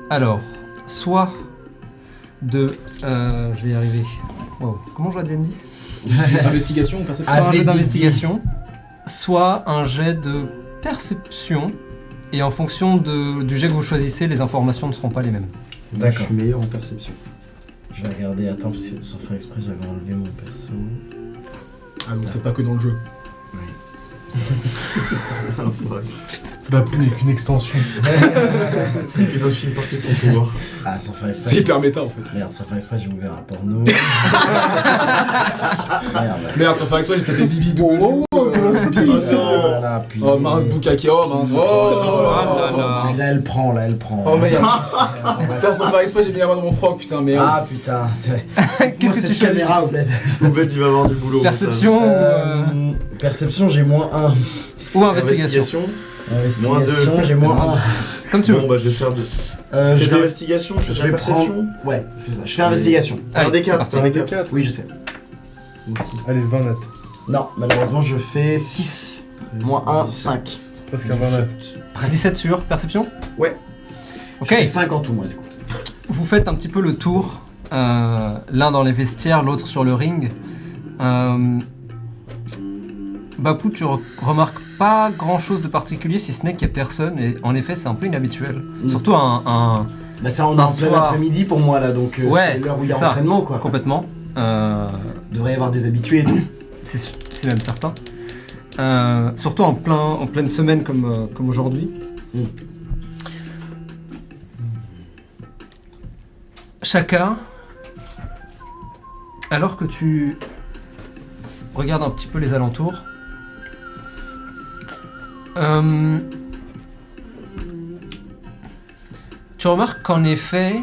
Alors, soit je vais y arriver. Wow. Comment je vois D&D? Investigation, perception. Soit un jet d'investigation, soit un jet de perception. Et en fonction du jet que vous choisissez, les informations ne seront pas les mêmes. Moi, je suis meilleur en perception. Je vais regarder, attends, parce que sans faire exprès, j'avais enlevé mon perso. Ah donc c'est pas que dans le jeu. La poule n'est qu'une extension. C'est une autre une partie de son pouvoir. Ah, sans faire exprès. C'est hyper méta en fait. Merde, sans faire exprès, j'ai ouvert un porno. Merde. Merde, sans faire exprès, j'ai tapé Bibidou. Voilà, puis... Oh mince, Bukake, oh mince. là. Là, elle prend. Oh merde. Putain, sans faire exprès, j'ai mis la main dans mon froc, putain, merde. Ah putain, Qu'est-ce que tu fais? caméra au bled. En fait, il va avoir du boulot. Perception Perception, j'ai -1. ou investigation? Investigation, j'ai -1. Comme tu veux. Bon, bah, je vais faire de. Je Fais vais... d'investigation, je fais de la perception. Ouais, fais ça. Je fais investigation. T'as un Allez, D4, c'est t'as un parti. D4. Oui, je sais. Moi aussi. Allez, 20 nattes. Non, malheureusement, je fais 6. -1, 5. Presque un 20 nattes. 17 sur perception? Ouais. Ok. Je fais 5 en tout, moi, du coup. Vous faites un petit peu le tour, l'un dans les vestiaires, l'autre sur le ring. Bapou, tu remarques pas grand chose de particulier si ce n'est qu'il n'y a personne, et en effet c'est un peu inhabituel. Surtout un Bah ça, on est en plein soir. après-midi pour moi, là, donc Ouais, c'est l'heure où il y a c'est ça. entraînement, quoi. complètement. Il devrait y avoir des habitués et tout. C'est même certain. Surtout en pleine semaine comme aujourd'hui. Chacun, alors que tu regardes un petit peu les alentours, tu remarques qu'en effet,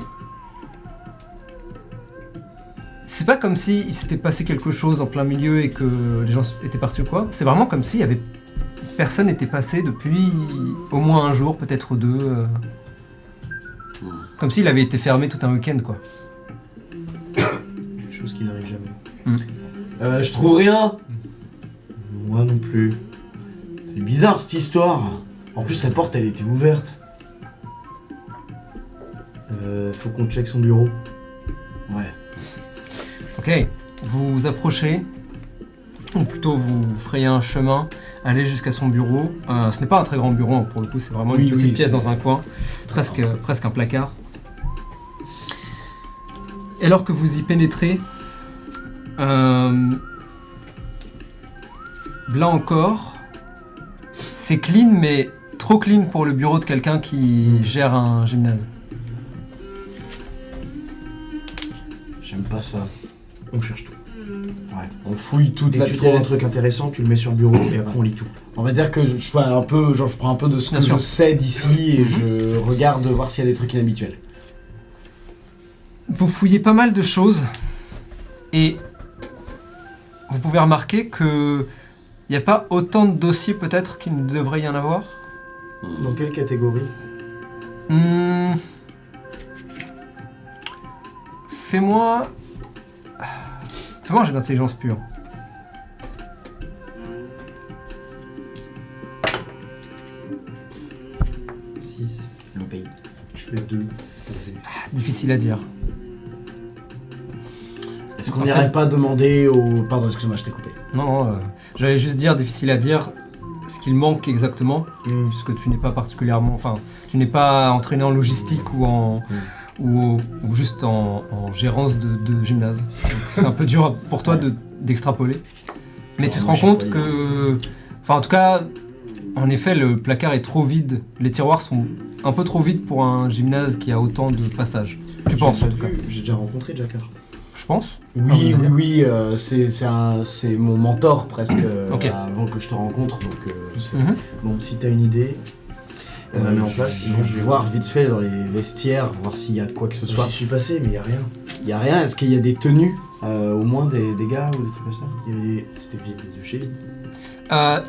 c'est pas comme si il s'était passé quelque chose en plein milieu et que les gens étaient partis ou quoi. C'est vraiment comme si personne n'était passé depuis au moins un jour, peut-être deux. Comme s'il avait été fermé tout un week-end, quoi. Chose qui n'arrive jamais. Je trouve rien. Moi non plus. C'est bizarre, cette histoire. En plus, la porte, elle était ouverte. Faut qu'on check son bureau. Ouais. Ok, vous vous approchez, ou plutôt vous frayez un chemin, allez jusqu'à son bureau. Ce n'est pas un très grand bureau, hein, pour le coup, c'est vraiment une petite pièce dans un coin, presque un placard. Et alors que vous y pénétrez, là encore, c'est clean, mais trop clean pour le bureau de quelqu'un qui gère un gymnase. J'aime pas ça. On cherche tout. Ouais. On fouille toute Dès la que tu trouves un pièce. truc intéressant, tu le mets sur le bureau et après on lit tout. On va dire que je fais un peu, genre je prends un peu de ce Bien que sûr. je sais d'ici et je regarde voir s'il y a des trucs inhabituels. Vous fouillez pas mal de choses et vous pouvez remarquer que il n'y a pas autant de dossiers peut-être qu'il ne devrait y en avoir. Dans quelle catégorie? Fais-moi un jet d'intelligence pure. Le pays. Je fais 2. Difficile à dire. Est-ce qu'on En n'irait fait- pas demander au... Pardon, excuse-moi, je t'ai coupé. Non, j'allais juste dire difficile à dire ce qu'il manque exactement, puisque tu n'es pas particulièrement, enfin, tu n'es pas entraîné en logistique ou juste en gérance de gymnase. Donc, c'est un peu dur pour toi d'extrapoler. Mais tu te moi, rends je sais compte pas, que, enfin, en tout cas, en effet, le placard est trop vide. Les tiroirs sont un peu trop vides pour un gymnase qui a autant de passages. Tu penses en tout cas? J'ai déjà rencontré Jakar. Je pense. Oui, c'est mon mentor presque Ok. avant que je te rencontre. Donc, Mhm. Bon, si t'as une idée, on la met en place. Sinon, je vais voir vite fait dans les vestiaires, voir s'il y a quoi que ce soit. J'y suis passé, mais y a rien. Il y a rien. Est-ce qu'il y a des tenues, au moins des gars ou des trucs comme ça? C'était vide de chez vide.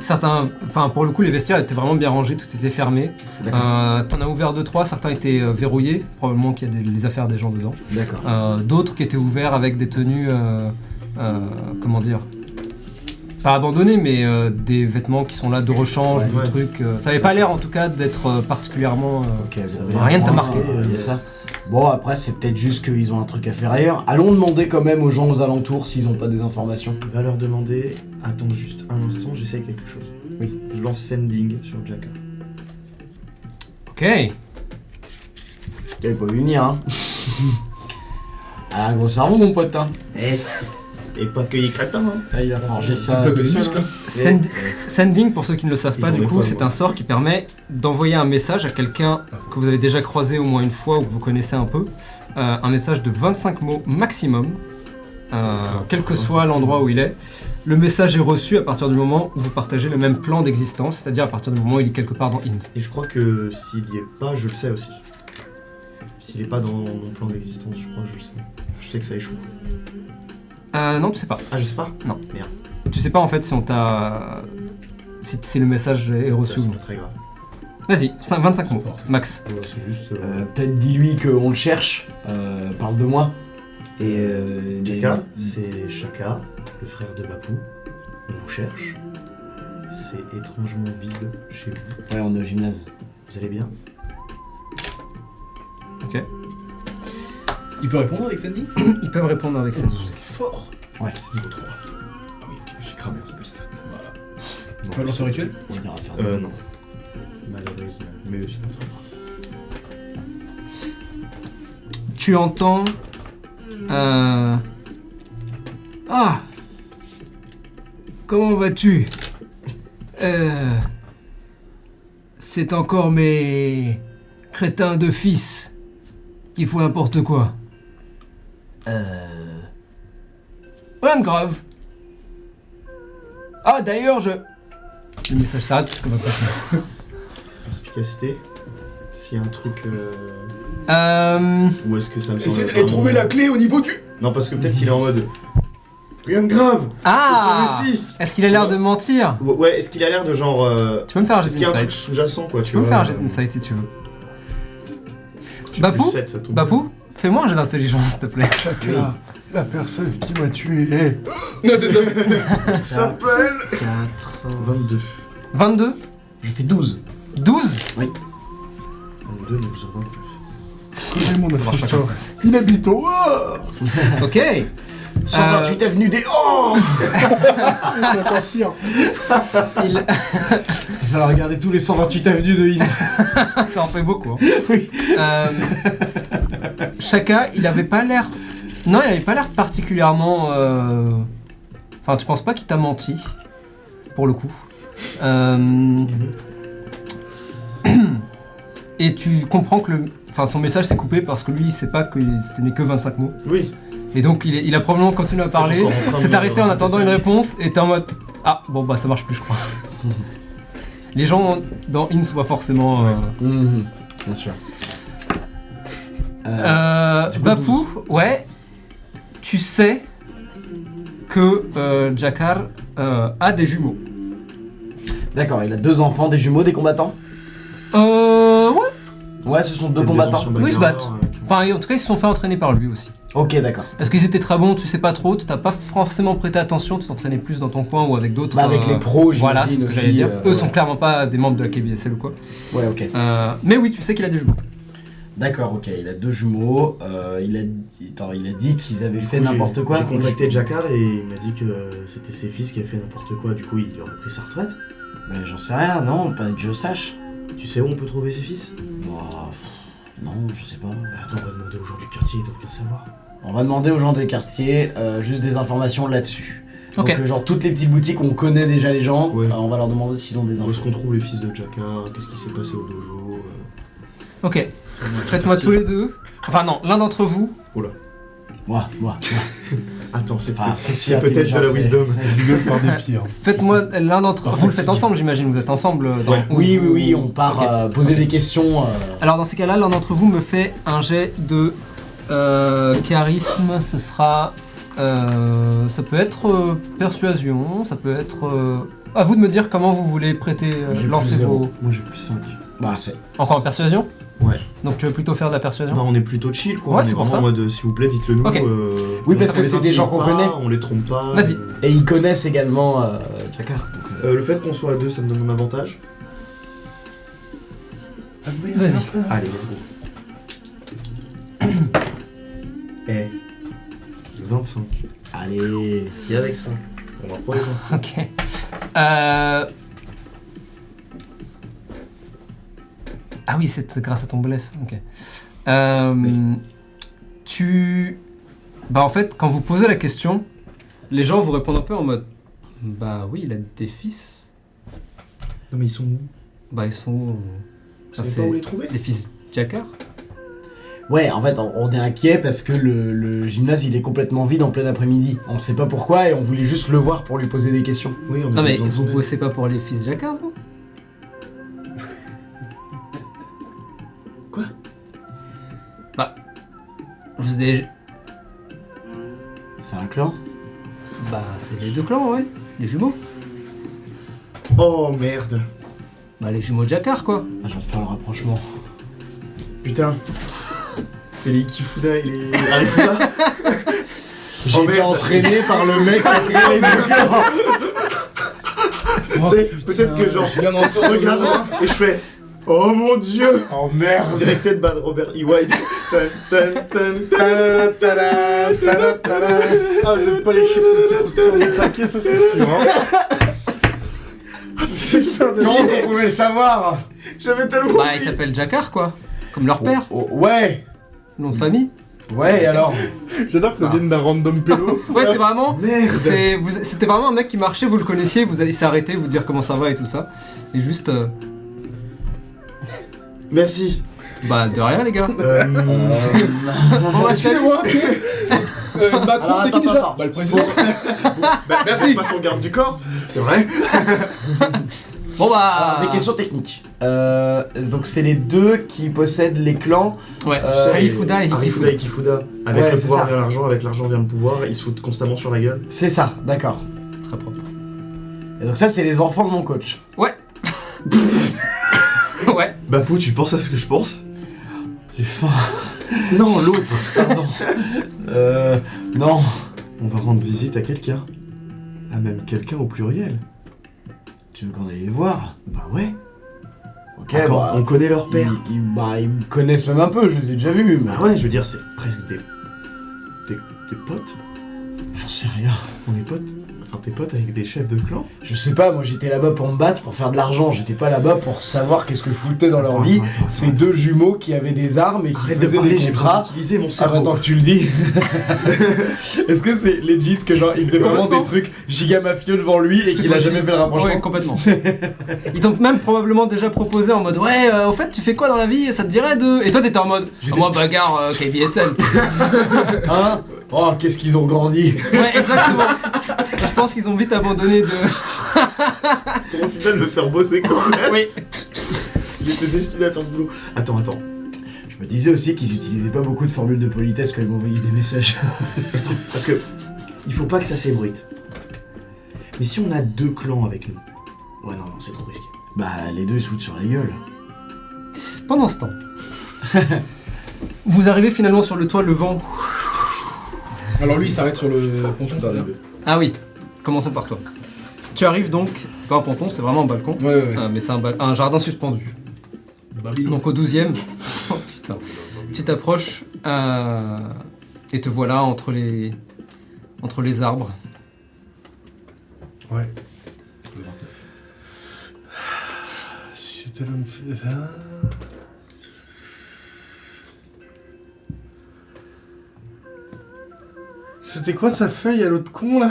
Certains, enfin pour le coup les vestiaires étaient vraiment bien rangés, tout était fermé. D'accord. T'en as ouvert 2-3, certains étaient verrouillés, probablement qu'il y a les affaires des gens dedans. D'accord. D'autres qui étaient ouverts avec des tenues, comment dire, pas abandonnées, mais des vêtements qui sont là de rechange, Ouais, de ouais. trucs. Ça avait pas l'air en tout cas d'être particulièrement. Ok, ça bon, avait bah, rien ne t'a moi, marqué. il y a ça. Bon, après, c'est peut-être juste qu'ils ont un truc à faire ailleurs. Allons demander quand même aux gens aux alentours s'ils ont pas des informations. Va leur demander. Attends juste un instant, j'essaye quelque chose. Oui. Je lance Sending sur Jaka. Ok. T'avais pas vu venir, hein. Ah, gros cerveau, mon pote, hein. Et pas cueillir crétin, hein. Ah, il a forgé ça. Pas que tout les seul, muscles. hein. Sending, pour ceux qui ne le savent pas, Ils du en coup, ont pas, c'est moi. un sort qui permet d'envoyer un message à quelqu'un que vous avez déjà croisé au moins une fois ou que vous connaissez un peu. Un message de 25 mots maximum, quel que soit l'endroit où il est. Le message est reçu à partir du moment où vous partagez le même plan d'existence, c'est-à-dire à partir du moment où il est quelque part dans Int. Et je crois que s'il y est pas, je le sais aussi. S'il est pas dans mon plan d'existence, je crois que je le sais. Je sais que ça échoue. Non, tu sais pas. Ah, je sais pas. Tu sais pas en fait si on t'a... Si le message est reçu ou C'est non. pas très grave. Vas-y, 25 mots, fort, ça. max. C'est juste. Peut-être dis-lui qu'on le cherche. Parle de moi. Et Jaka, c'est Shaka, le frère de Bapou. On vous cherche. C'est étrangement vide chez vous. Ouais, on est au gymnase. Vous allez bien? Ok. Il peut répondre avec Sandy? Ils peuvent répondre avec ça. C'est fort. Ouais. C'est niveau 3. Ah oui, ok, j'ai cramé un spell stat. Tu peux lancer un rituel? On ira faire Non. Malheureusement. Mais c'est pas très grave. Tu entends... Ah! Comment vas-tu? C'est encore mes crétins de fils qui font n'importe quoi. Rien de grave. Ah, d'ailleurs, je... Le message s'arrête parce que votre... Perspicacité. S'il y a un truc. Euh... Ou est-ce que ça me semble. Essaye d'aller trouver la clé au niveau du... Non, parce que peut-être il est en mode. Rien de grave! Ah! C'est mes fils! Est-ce qu'il a l'air de mentir? Ouais, est-ce qu'il a l'air de genre. Tu peux me faire un jet Est-ce qu'il y a un truc d'insight. sous-jacent quoi, tu Tu peux me vois? faire un jet d'insight si tu veux. J'ai Bapou? plus 7, ça tombe. Bapou, fais-moi un jet d'intelligence s'il te plaît. Chaka, la personne qui m'a tué est... Non, c'est ça. Il s'appelle. 4. 22. 22? Je fais 12. 12? 22, 929. Connais mon marche pas assistant. comme ça. Il habite au... Ok. 128 avenue des... Oh. C'est encore pire. Il... Il va falloir regarder tous les 128 avenues de Int. Ça en fait beaucoup. Hein. Oui. Shaka, il avait pas l'air... Non, il avait pas l'air particulièrement... Enfin, tu penses pas qu'il t'a menti, pour le coup. Et tu comprends que son message s'est coupé parce que lui, il sait pas que ce n'est que 25 mots. Oui. Et donc, il a probablement continué à parler, Encore en train s'est de arrêté en me attendant une message. réponse, et t'es en mode... Ah, bon bah ça marche plus, je crois. Les gens dans In sont pas forcément... Bien sûr. Du coup, Bapou, ouais, tu sais que Jakar a des jumeaux. D'accord, il a 2 enfants, des jumeaux, des combattants. Ouais. Ouais, ce sont 2 Peut-être des combattants. anciens Oui, ils se bagarreurs, battent. qui ont- Enfin, en tout cas, ils se sont fait entraîner par lui aussi. Ok, d'accord. Est-ce qu'ils étaient très bons, tu sais pas trop, tu t'as pas forcément prêté attention, tu t'entraînais plus dans ton coin ou avec d'autres... Bah, avec les pros, j'imagine. Voilà, c'est ce que aussi, j'allais dire. Eux ouais. sont clairement pas des membres de la KBSL ou quoi. Ouais, ok. Mais oui, tu sais qu'il a des jumeaux. D'accord, ok, il a 2 jumeaux. Il a dit qu'ils avaient Du fait coup, n'importe quoi. J'ai contacté Jakar et il m'a dit que c'était ses fils qui avaient fait n'importe quoi. Du coup, il aurait pris sa retraite. Mais j'en sais rien, non, pas que je sache. Tu sais où on peut trouver ses fils? Bah, non, je sais pas. Attends, on va demander aux gens du quartier, ils doivent bien savoir. On va demander aux gens des quartiers juste des informations là-dessus. Ok. Donc, genre, toutes les petites boutiques, on connaît déjà les gens. Ouais. On va leur demander s'ils ont des Où est-ce infos. qu'on trouve les fils de Jakar? Qu'est-ce qui s'est passé au dojo? Ok. Faites-moi tous les deux. Enfin non, l'un d'entre vous. Moi. Attends, c'est Enfin, c'est peut-être de la wisdom. Je rigole par des pires. Faites-moi l'un d'entre vous. Le faites ensemble, j'imagine. Vous êtes ensemble. Dans... Ouais. Oui, on part Ok. poser Ok. des questions. Alors dans ces cas-là, l'un d'entre vous me fait un jet de charisme. Ce sera, ça peut être persuasion, ça peut être. À vous de me dire comment vous voulez prêter, J'ai lancer plus zéro. vos. Moi j'ai plus 5. Bah, fait. Encore en persuasion. Ouais. Donc tu veux plutôt faire de la persuasion. Bah, on est plutôt chill quoi. Ouais, on c'est est pour vraiment ça. en mode s'il vous plaît, dites-le nous. Ok. Oui, parce on que les c'est des gens qu'on intimide pas, connaît. On les trompe pas. Vas-y. Et ils connaissent également Jakar. Le fait qu'on soit à 2, ça me donne un avantage. Vas-y. Allez, let's go. Eh, 25. allez. Si avec ça, on va pas les enfants. Ok. Ah oui, c'est grâce à ton bless. Ok. Tu... Bah en fait, quand vous posez la question, les gens vous répondent un peu en mode... Bah oui, il a des fils. Non mais ils sont où? Bah ils sont... Vous savez c'est pas où les trouver? les fils Jakar. Ouais, en fait, on est inquiet parce que le gymnase il est complètement vide en plein après-midi. On sait pas pourquoi et on voulait juste le voir pour lui poser des questions. Oui, on a Non mais besoin de son vous aide. bossez pas pour les fils Jakar, vous? Quoi? Bah... Vous ai... C'est un clan? Bah c'est les deux clans, ouais. Les jumeaux. Oh merde. Bah les jumeaux Jakar, quoi. Ah, je viens de faire le rapprochement. Putain. C'est les Ikifuda et les Arifuda. J'ai été merde. entraîné par le mec qui a créé les deux clans. Tu sais, peut-être que genre, on se regarde et je fais oh mon dieu. Oh merde. Directed by Robert E. White. Ah, vous êtes pas les chips les plus croustillants du paquet, ça c'est sûr. Hein. Putain, Comment vous pouvez le savoir? j'avais tellement. Bah ils s'appellent Jakar, quoi. Comme leur père. Ouais. Nom de famille. Ouais, et alors? J'adore que ça vienne d'un random pélo. Ouais, c'est vraiment... Merde. C'était vraiment un mec qui marchait, vous le connaissiez, vous allez s'arrêter, vous dire comment ça va et tout ça. Et juste... Merci. Bah de rien les gars. Bon, bah, Excusez-moi Macron, Alors, c'est qui attends, déjà attends. Bah, le président. Bah, merci. Pas son garde du corps. C'est vrai. Bon bah... Alors, des questions techniques. Donc c'est les deux qui possèdent les clans. Ouais, Euh, Arifuda et Arifuda Hikifuda. et Kifuda. Avec Ouais, le c'est pouvoir ça. vient l'argent, avec l'argent vient le pouvoir. Ils se foutent constamment sur la gueule. C'est ça, d'accord. Très propre. Et donc ça c'est les enfants de mon coach. Ouais. Bapou, tu penses à ce que je pense? J'ai faim. Non, l'autre. Pardon. Non. On va rendre visite à quelqu'un. À même quelqu'un au pluriel. Tu veux qu'on aille les voir? Bah ouais. Ok, Attends, bah, on connaît leur père. ils me connaissent même un peu, je les ai déjà vus, mais Bah ouais, je veux dire, c'est presque des potes. j'en sais rien. On est potes. Enfin, t'es potes avec des chefs de clan. Je sais pas, moi j'étais là-bas pour me battre, pour faire de l'argent, j'étais pas là-bas pour savoir qu'est-ce que foutaient dans leur Attends, vie. attends, Ces deux jumeaux qui avaient des armes et qui Arrête de faisaient parler, des j'ai besoin contrats. d'utiliser mon Ah bah cerveau. tant que tu le dis. Est-ce que c'est legit que genre il faisait vraiment Complètement. des trucs giga mafieux devant lui et C'est qu'il a possible. jamais fait le rapprochement? Ouais, complètement. Ils t'ont même probablement déjà proposé en mode ouais, au fait, tu fais quoi dans la vie? Ça te dirait de. Et toi, t'étais en mode moi, bagarre KBSL. Hein? Oh, qu'est-ce qu'ils ont grandi. Ouais, exactement. Je pense qu'ils ont vite abandonné de. Pour au final le faire bosser quand même. Oui. Il était destiné à faire ce boulot. Attends. Je me disais aussi qu'ils utilisaient pas beaucoup de formules de politesse quand ils m'envoyaient des messages. Parce que il faut pas que ça s'ébruite. Mais si on a deux clans avec nous. Ouais, non, c'est trop risqué. Bah, les deux ils se foutent sur la gueule. Pendant ce temps, vous arrivez finalement sur le toit, le vent. Alors lui, il s'arrête sur le ponton, c'est ça Ah oui, commençons par toi. Tu arrives donc, c'est pas un ponton, c'est vraiment un balcon. Ouais. Mais c'est un jardin suspendu. Donc au 12e, oh putain, tu t'approches et te voilà entre les arbres. Ouais. C'était l'homme fait ça. C'était quoi sa feuille à l'autre con là?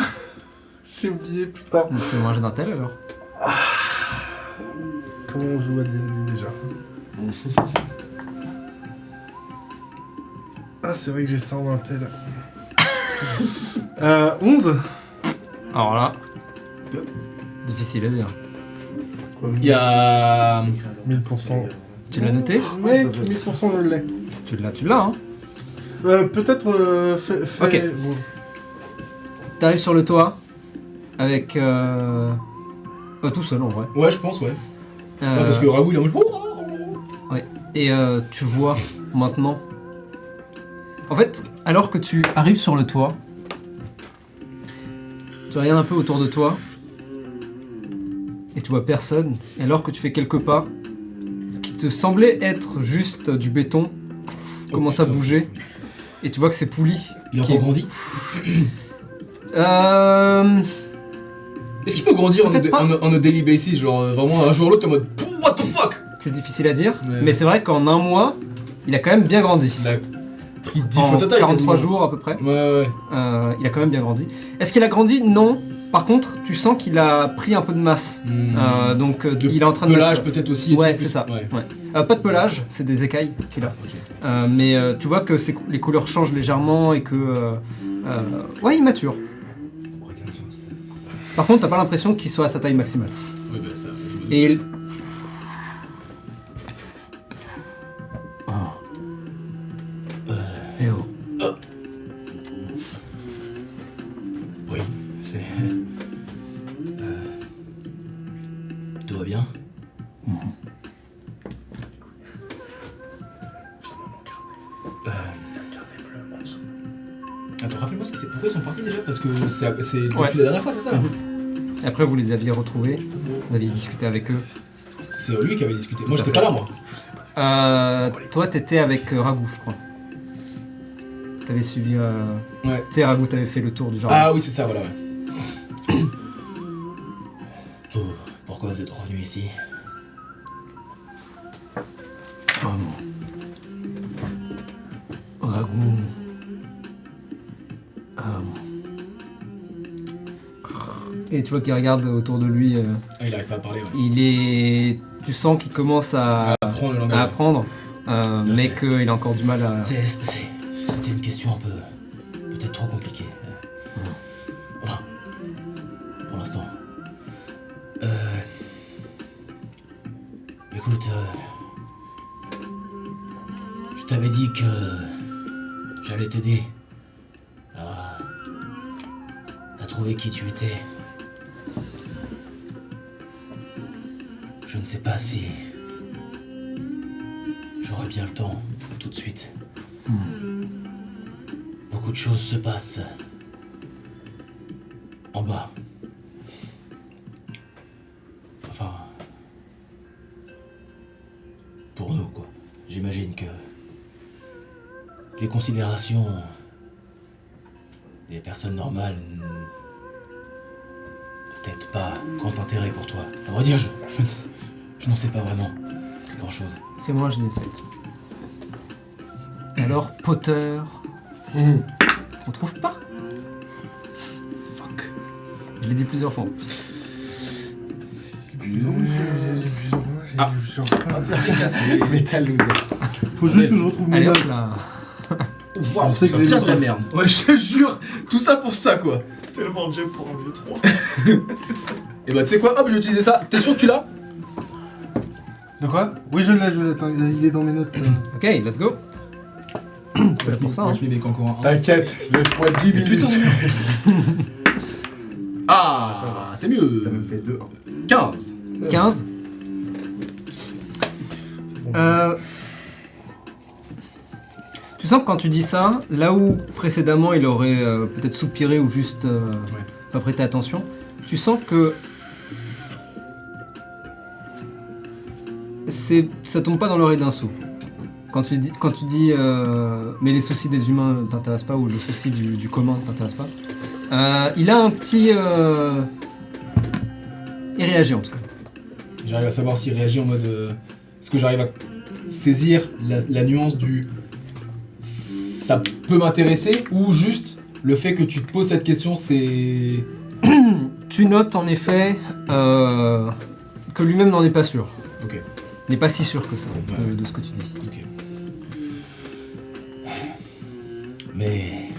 J'ai oublié, putain. Tu veux manger d'un tel alors? Comment on joue à D&D déjà? Ah, c'est vrai que j'ai ça en intel. 11. Alors là, difficile à dire. Il y a... 1000%. Tu l'as noté? Mec, 1000% je l'ai. Si tu l'as, hein. Peut-être fait... Ok. Bon. T'arrives sur le toit avec tout seul en vrai. Ouais, je pense, ouais. Euh, Ouais, parce que Raoul, il est en mode... Et tu vois maintenant. En fait, alors que tu arrives sur le toit, tu regardes un peu autour de toi et tu vois personne. Et alors que tu fais quelques pas, ce qui te semblait être juste du béton commence à bouger. Et tu vois que c'est Pouli. Il a qui encore grandi. Est-ce qu'il peut grandir Peut-être pas. on a daily basis, genre vraiment un jour ou l'autre t'es en mode what the fuck? C'est difficile à dire, Ouais. mais c'est vrai qu'en un mois, il a quand même bien grandi. Il a pris 10 En fois sa taille. 43 quasiment. jours à peu près. Ouais. Il a quand même bien grandi. Est-ce qu'il a grandi? Non. Par contre, tu sens qu'il a pris un peu de masse. Donc il est en train de pelage mettre- peut-être aussi. et Ouais, tout, c'est ça. Ouais. Ouais. Pas de pelage, c'est des écailles qu'il a. Ok. Mais tu vois que les couleurs changent légèrement et que... ouais, il mature. Par contre, t'as pas l'impression qu'il soit à sa taille maximale. Ouais, bah ça, je me doute. Et... Eh oh. Oui, c'est. Tout va bien? Attends, rappelle-moi pourquoi ils sont partis déjà? Parce que c'est depuis Ouais. la dernière fois, c'est ça? Après, vous les aviez retrouvés, vous aviez discuté avec eux. C'est lui qui avait discuté. Moi, Tout à j'étais fait. pas là, moi. Toi, t'étais avec Ragou, je crois. T'avais suivi... Ouais. Tu sais, Ragou t'avait fait le tour du jardin. Ah oui, c'est ça, voilà, ouais. Oh, pourquoi vous êtes revenu ici? Ragou... Et tu vois qu'il regarde autour de lui. Ah, il arrive pas à parler, ouais. Il est... Tu sens qu'il commence à Apprendre le langage. apprendre, mais c'est- qu'il a encore du mal à... C'était une question un peu. Peut-être trop compliquée. Enfin. Pour l'instant. Écoute, je t'avais dit que. J'allais t'aider à trouver qui tu étais. Je ne sais pas si j'aurai bien le temps tout de suite. Beaucoup de choses se passent en bas. Enfin, pour nous, quoi. J'imagine que les considérations des personnes normales peut-être pas grand intérêt pour toi. À vrai dire, je n'en sais pas vraiment grand-chose. Fais-moi un jet d'essai. Alors, Potter... On trouve pas. Fuck. Je l'ai dit plusieurs fois. Ah. Metal loser. Faut juste que je retrouve mes Allez hop notes. là. Je sais que j'ai Tiens dit de la ça. merde. Ouais, je te jure, tout ça pour ça, quoi. Tellement de pour un vieux 3. Et bah, tu sais quoi, hop, je vais utiliser ça. T'es sûr que tu l'as? De quoi? Oui, je l'ai. Il est dans mes notes. Ok, let's go. C'est là pour ça. Hein. Je m'y mets encore un. T'inquiète, laisse-moi 10 Mais minutes. putain. Ah, ça va, c'est mieux. T'as même fait 2. 15. 15. Tu sens que quand tu dis ça, là où précédemment il aurait peut-être soupiré ou juste pas prêté attention, tu sens que ça tombe pas dans l'oreille d'un sourd. Quand tu dis mais les soucis des humains ne t'intéressent pas ou le souci du commun ne t'intéresse pas, il a un petit... il réagit en tout cas. J'arrive à savoir s'il réagit en mode. Est-ce que j'arrive à saisir la nuance du. Ça peut m'intéresser ou juste le fait que tu te poses cette question, c'est. Tu notes en effet que lui-même n'en est pas sûr. Ok. Il n'est pas si sûr que ça Ouais. de ce que tu dis. Ok. Mais.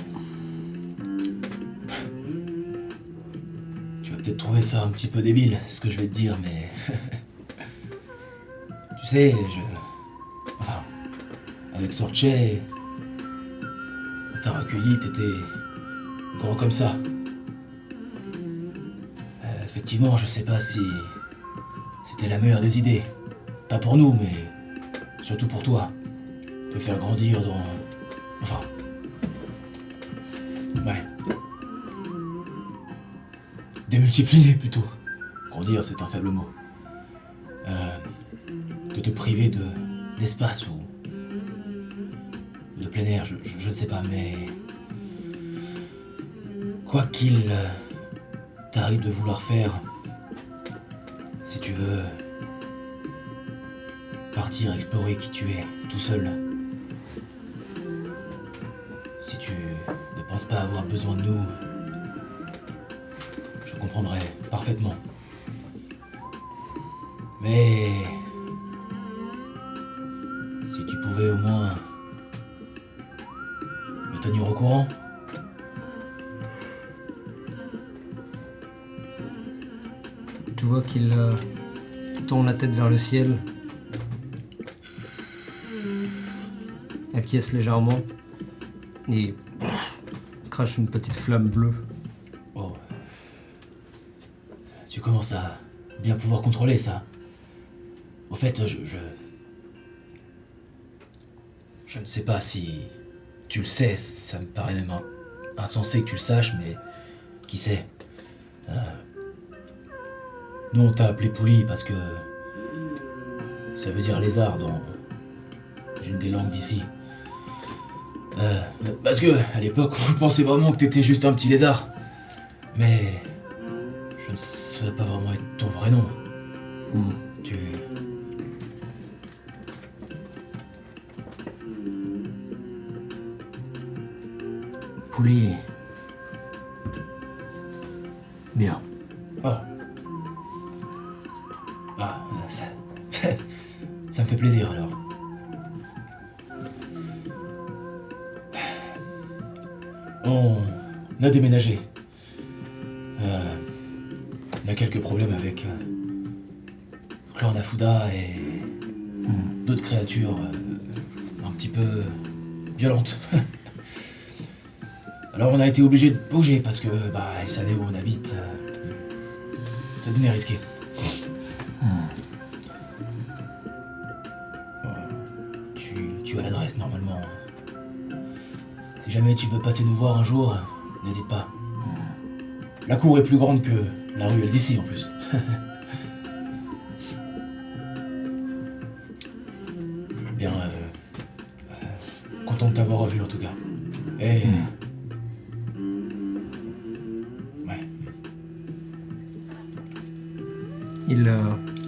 Tu vas peut-être trouver ça un petit peu débile, ce que je vais te dire, mais. Tu sais, Enfin. Avec Sorche. On t'a recueilli, t'étais. Grand comme ça. Effectivement, je sais pas si. C'était la meilleure des idées. Pas pour nous, mais. Surtout pour toi. Te faire grandir dans. Enfin. Ouais. Démultiplier plutôt. Grandir, c'est un faible mot. De te priver d'espace où plein air, je ne sais pas, mais... Quoi qu'il t'arrive de vouloir faire, si tu veux partir explorer qui tu es, tout seul, si tu ne penses pas avoir besoin de nous, je comprendrai parfaitement. Mais si tu pouvais au moins me tenir au courant. Tu vois qu'il tourne la tête vers le ciel, acquiesce légèrement et crache une petite flamme bleue. Oh. Tu commences à bien pouvoir contrôler ça. Au fait, je ne sais pas si tu le sais, ça me paraît même insensé que tu le saches, mais qui sait. Nous on t'a appelé Pouli parce que ça veut dire lézard dans une des langues d'ici. Parce que à l'époque on pensait vraiment que t'étais juste un petit lézard. Mais je ne sais pas vraiment être ton vrai nom. Tu... Pouli. Bien. Oh. Ça me fait plaisir alors. On a déménagé. On a quelques problèmes avec clan Nafuda et d'autres créatures un petit peu violentes. Alors on a été obligé de bouger parce que ils savaient où on habite. Ça devenait risqué. Tu as l'adresse normalement. Si jamais tu veux passer nous voir un jour, n'hésite pas. La cour est plus grande que la ruelle d'ici en plus. Bien, content de t'avoir revu en tout cas. Et... Ouais. Il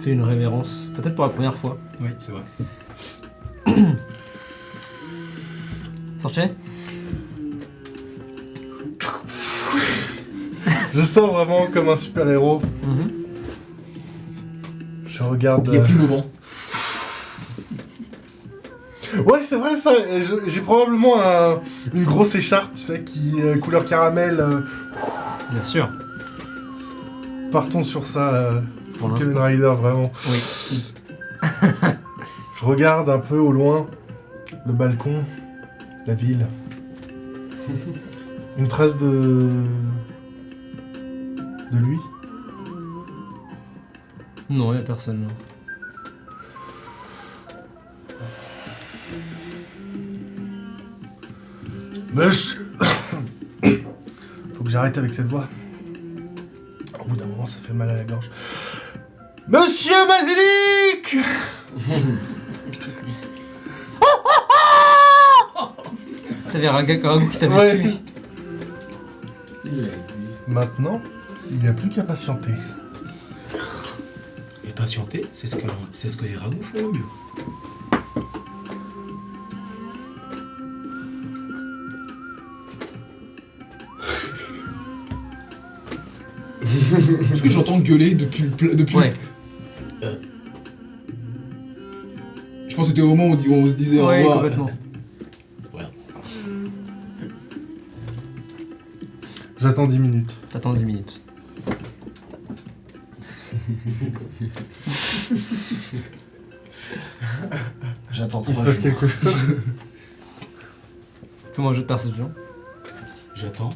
fait une révérence, peut-être pour la première fois. Oui, c'est vrai. Sorche. Je sors vraiment comme un super-héros. Je regarde... Il est plus mouvant. Ouais, c'est vrai ça. J'ai probablement une grosse écharpe, tu sais, qui couleur caramel. Bien sûr. Partons sur ça. Pour Kamen l'instant. Rider, vraiment. Oui. Je regarde un peu au loin le balcon, la ville. Une trace de lui. Non, il n'y a personne. Non. Monsieur... Faut que j'arrête avec cette voix. Au bout d'un moment, ça fait mal à la gorge. Monsieur Basilic! T'avais Ragu qui t'avait Ouais. suivi. Maintenant, il n'y a plus qu'à patienter. Et patienter, c'est ce que les ragoûts font au mieux. Parce que j'entends gueuler depuis... Ouais. Je pense que c'était au moment où on se disait au Ouais, revoir. complètement. J'attends 10 minutes. T'attends 10 minutes. J'attends Il se passe quelque chose. Fais-moi un jeu de perception. J'attends.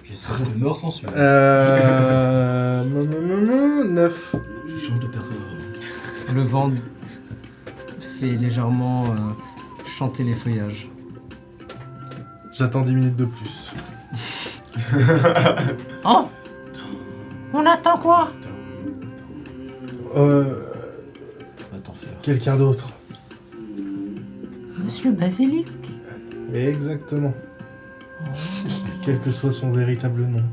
J'espère que mort s'en suit. 9. Je change de personnage. Le vent fait légèrement chanter les feuillages. J'attends 10 minutes de plus. Oh! On attend quoi? On va t'en faire. Quelqu'un d'autre. Monsieur Basilic? Exactement. Quel que soit son véritable nom.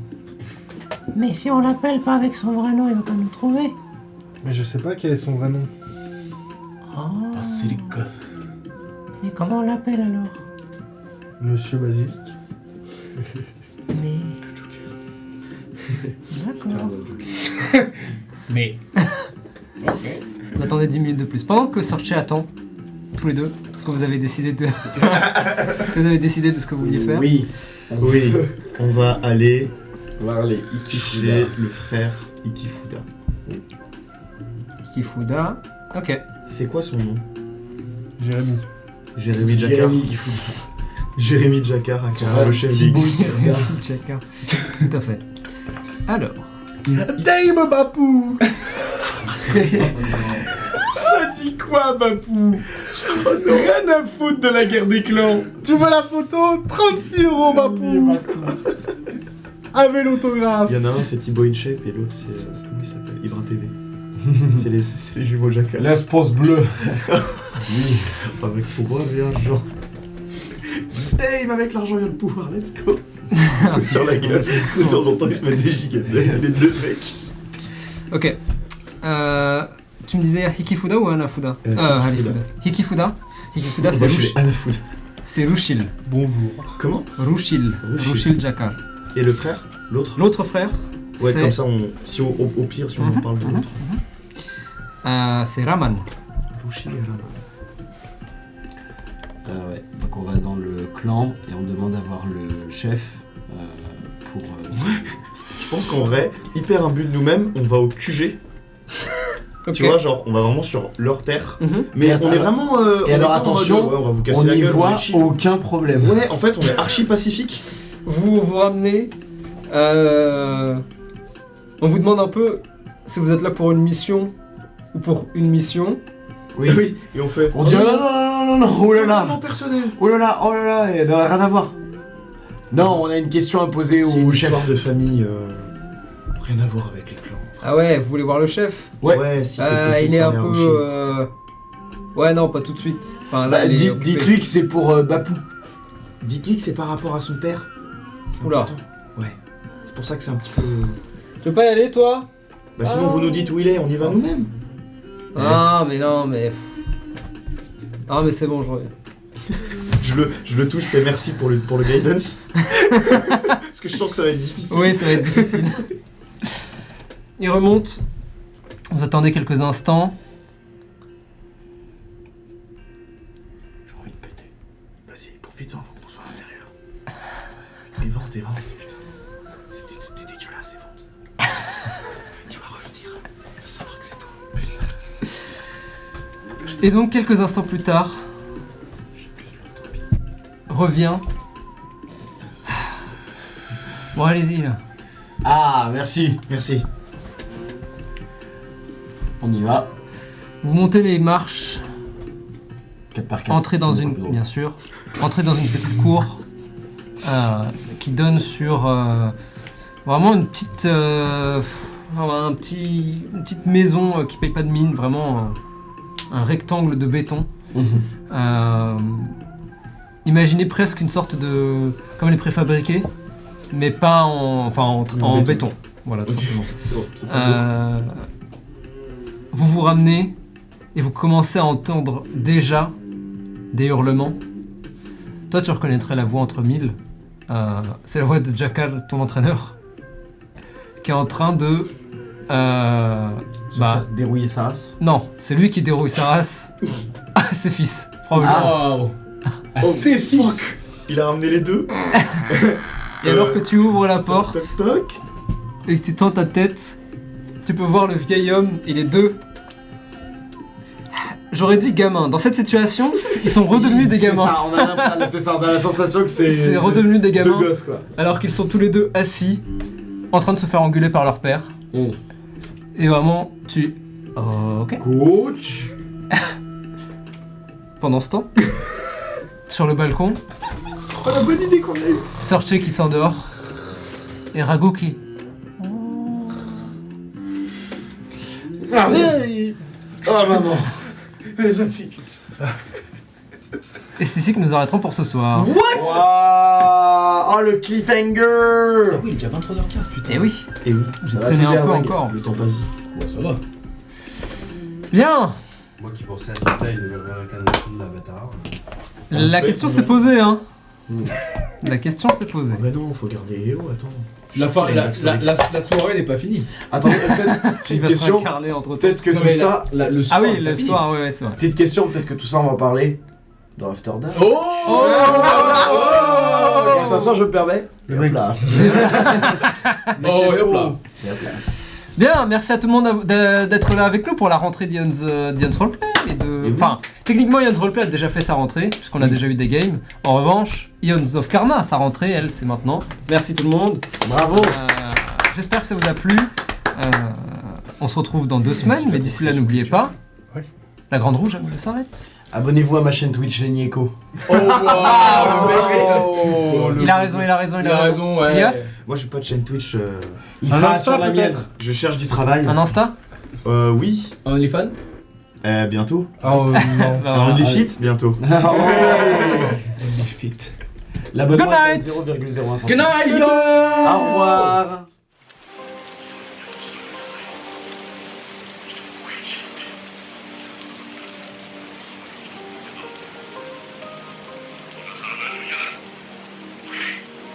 Mais si on l'appelle pas avec son vrai nom, il va pas nous trouver. Mais je sais pas quel est son vrai nom. Oh. Basilic. Mais comment on l'appelle alors? Monsieur Basilic. Mais... D'accord. Mais. Vous attendez 10 minutes de plus. Pendant que Sorche attend, tous les deux, ce que vous avez décidé de... ce que vous avez décidé de ce que vous vouliez faire. Oui. Oui, on va aller Voir les chez le frère Ikifuda. Kifuda. Ok. C'est quoi son nom? Jérémy. Jérémy Jakar. Jérémy Ikifuda. Jérémy Jakar, le chef Thibaut des... Ikifuda. Chacun. Tout à fait. Alors, Dame Bapou. Ça dit quoi, Bapou? Rien à foutre de la guerre des clans. Tu veux la photo? 36 € Bapou. Avec l'autographe. Il y en a un, c'est Thibaut InShape, et l'autre, c'est... comment il s'appelle? Ivrin TV. c'est les jumeaux Jakar. L'espace bleu. Avec pouvoir et argent. Dame avec l'argent vient le pouvoir, let's go. Ils se mettent sur la gueule. De temps en temps, ils se mettent des gigabits, les deux mecs. ok. Tu me disais Hikifuda ou Hanafuda? Hikifuda. Hikifuda. Hikifuda, On c'est va chez Rushil. Hanafuda. C'est Rushil. Bonjour. Comment? Rushil. Rushil. Rushil Jakar. Et le frère? L'autre? L'autre frère, Ouais, c'est... comme ça, si au pire, si on en parle de l'autre. c'est Raman. Rushil et Rama. Ouais. Donc on va dans le clan et on demande à voir le chef pour... Je pense qu'en vrai, hyper imbu de nous-mêmes, on va au QG. Ok. Tu vois, genre, on va vraiment sur leur terre. Mhm. Mais Et on est vraiment... on et est alors, pas en mode, attention, ouais, on va vous casser On la n'y gueule, on voit est chill. aucun problème. Ouais, en fait, on est archi pacifique. Vous vous ramenez. On vous demande un peu si vous êtes là pour une mission ou pour une mission. Oui. Oui, et on fait... On dit non, oh là là. Totalement personnel. Oh là là, il n'y a rien à voir. Non, on a une question à poser C'est au une chef. histoire de famille, rien à voir avec les clans. Ah ouais, vous voulez voir le chef? Ouais. Si c'est possible, Il est un parler à peu. Rushil. Ouais, non, pas tout de suite. Enfin, là, il est occupé. Dites-lui que c'est pour Bapou. Dites-lui que c'est par rapport à son père. C'est Oula. important. Ouais. C'est pour ça que c'est un petit peu... Tu veux pas y aller, toi? Bah sinon, vous nous dites où il est, on y va nous-mêmes. Ah, mais non, mais. Ah, mais c'est bon, je reviens. Je le touche, je fais merci pour le guidance. Parce que je sens que ça va être difficile. Oui, ça va être difficile. Il remonte. Vous attendez quelques instants. J'ai envie de péter. Vas-y, profite-en, faut qu'on soit à l'intérieur. Et vente, putain. T'es dégueulasse, et vente. Tu vas revenir. Il va savoir que c'est toi. Et donc, quelques instants plus tard, revient. Bon, allez-y, là. Ah, merci. Merci. On y va. Vous montez les marches, 4 par 4. entrez dans une, bien sûr, entrez dans une petite cour qui donne sur vraiment une petite, une petite maison qui paye pas de mine, vraiment un rectangle de béton. Imaginez presque une sorte de, comme les préfabriqués, mais pas en béton. Voilà, tout simplement. Oh, c'est pas beau. Vous vous ramenez et vous commencez à entendre déjà des hurlements. Toi, tu reconnaîtrais la voix entre mille. C'est la voix de Jakar, ton entraîneur, qui est en train de... Dérouiller sa race. Non, c'est lui qui dérouille sa race à ses fils, probablement. Wow. À Oh, ses fils. fuck. Il a ramené les deux. Et alors que tu ouvres la porte Toc toc. et que tu tends ta tête, tu peux voir le vieil homme et les deux. J'aurais dit gamins. Dans cette situation, ils sont redevenus des gamins. C'est ça, on a la sensation que c'est... C'est redevenu des Deux gamins. gosses, quoi. Alors qu'ils sont tous les deux assis, en train de se faire engueuler par leur père. Et vraiment, tu... ok. Coach. Pendant ce temps, sur le balcon, Oh, la bonne idée qu'on a eue. Sorche qui s'endort, et Rago qui... Oh, maman. Les jeunes filles. Et c'est ici que nous arrêterons pour ce soir. Waouh, oh le cliffhanger. Ah oui, il est déjà 23h15, putain. Eh oui. Et oui, J'ai ça va, traîné tout un est peu vague. encore. Le temps passe vite. Bon, ça va. Bien. Moi qui pensais assister à une nouvelle réincarnation de l'Avatar. La question s'est posée, hein. La question s'est posée. Mais non, faut garder EO, attends. La soirée n'est pas finie. Attendez, peut-être, j'ai Il une va se question. réincarner entre temps. Peut-être que Non, tout mais ça. le Ah oui, n'est le pas fini. soir, ouais, c'est vrai. Petite question, peut-être que tout ça on va parler dans After Dark. Oh, Attention, je me permets. Le Et mec. hop là. Oh, et hop là. Et hop là. Bien, merci à tout le monde d'être là avec nous pour la rentrée d'Ion's Roleplay. oui. Enfin, techniquement, Ion's Roleplay a déjà fait sa rentrée, puisqu'on a déjà eu des games. En revanche, Ion's of Karma, sa rentrée, elle, c'est maintenant. Merci tout le monde. Bravo. J'espère que ça vous a plu. On se retrouve dans 2 semaines, mais d'ici là, n'oubliez pas, Oui. la Grande Rouge, elle s'arrête. Abonnez-vous à ma chaîne Twitch Nieko. Oh, wow, le mec, ça. Il a raison, il a raison, il a raison. ouais. Elias, Moi, j'ai pas de chaîne Twitch. Il Un sera Insta, sur la mienne. peut-être. Je cherche du travail. un Insta. Oui. Un OnlyFans Bientôt. Ah, non. Bah, voilà. OnlyFit, bientôt. OnlyFit. L'abonnement Good est à night. 0,01 Good night, yo. Au revoir.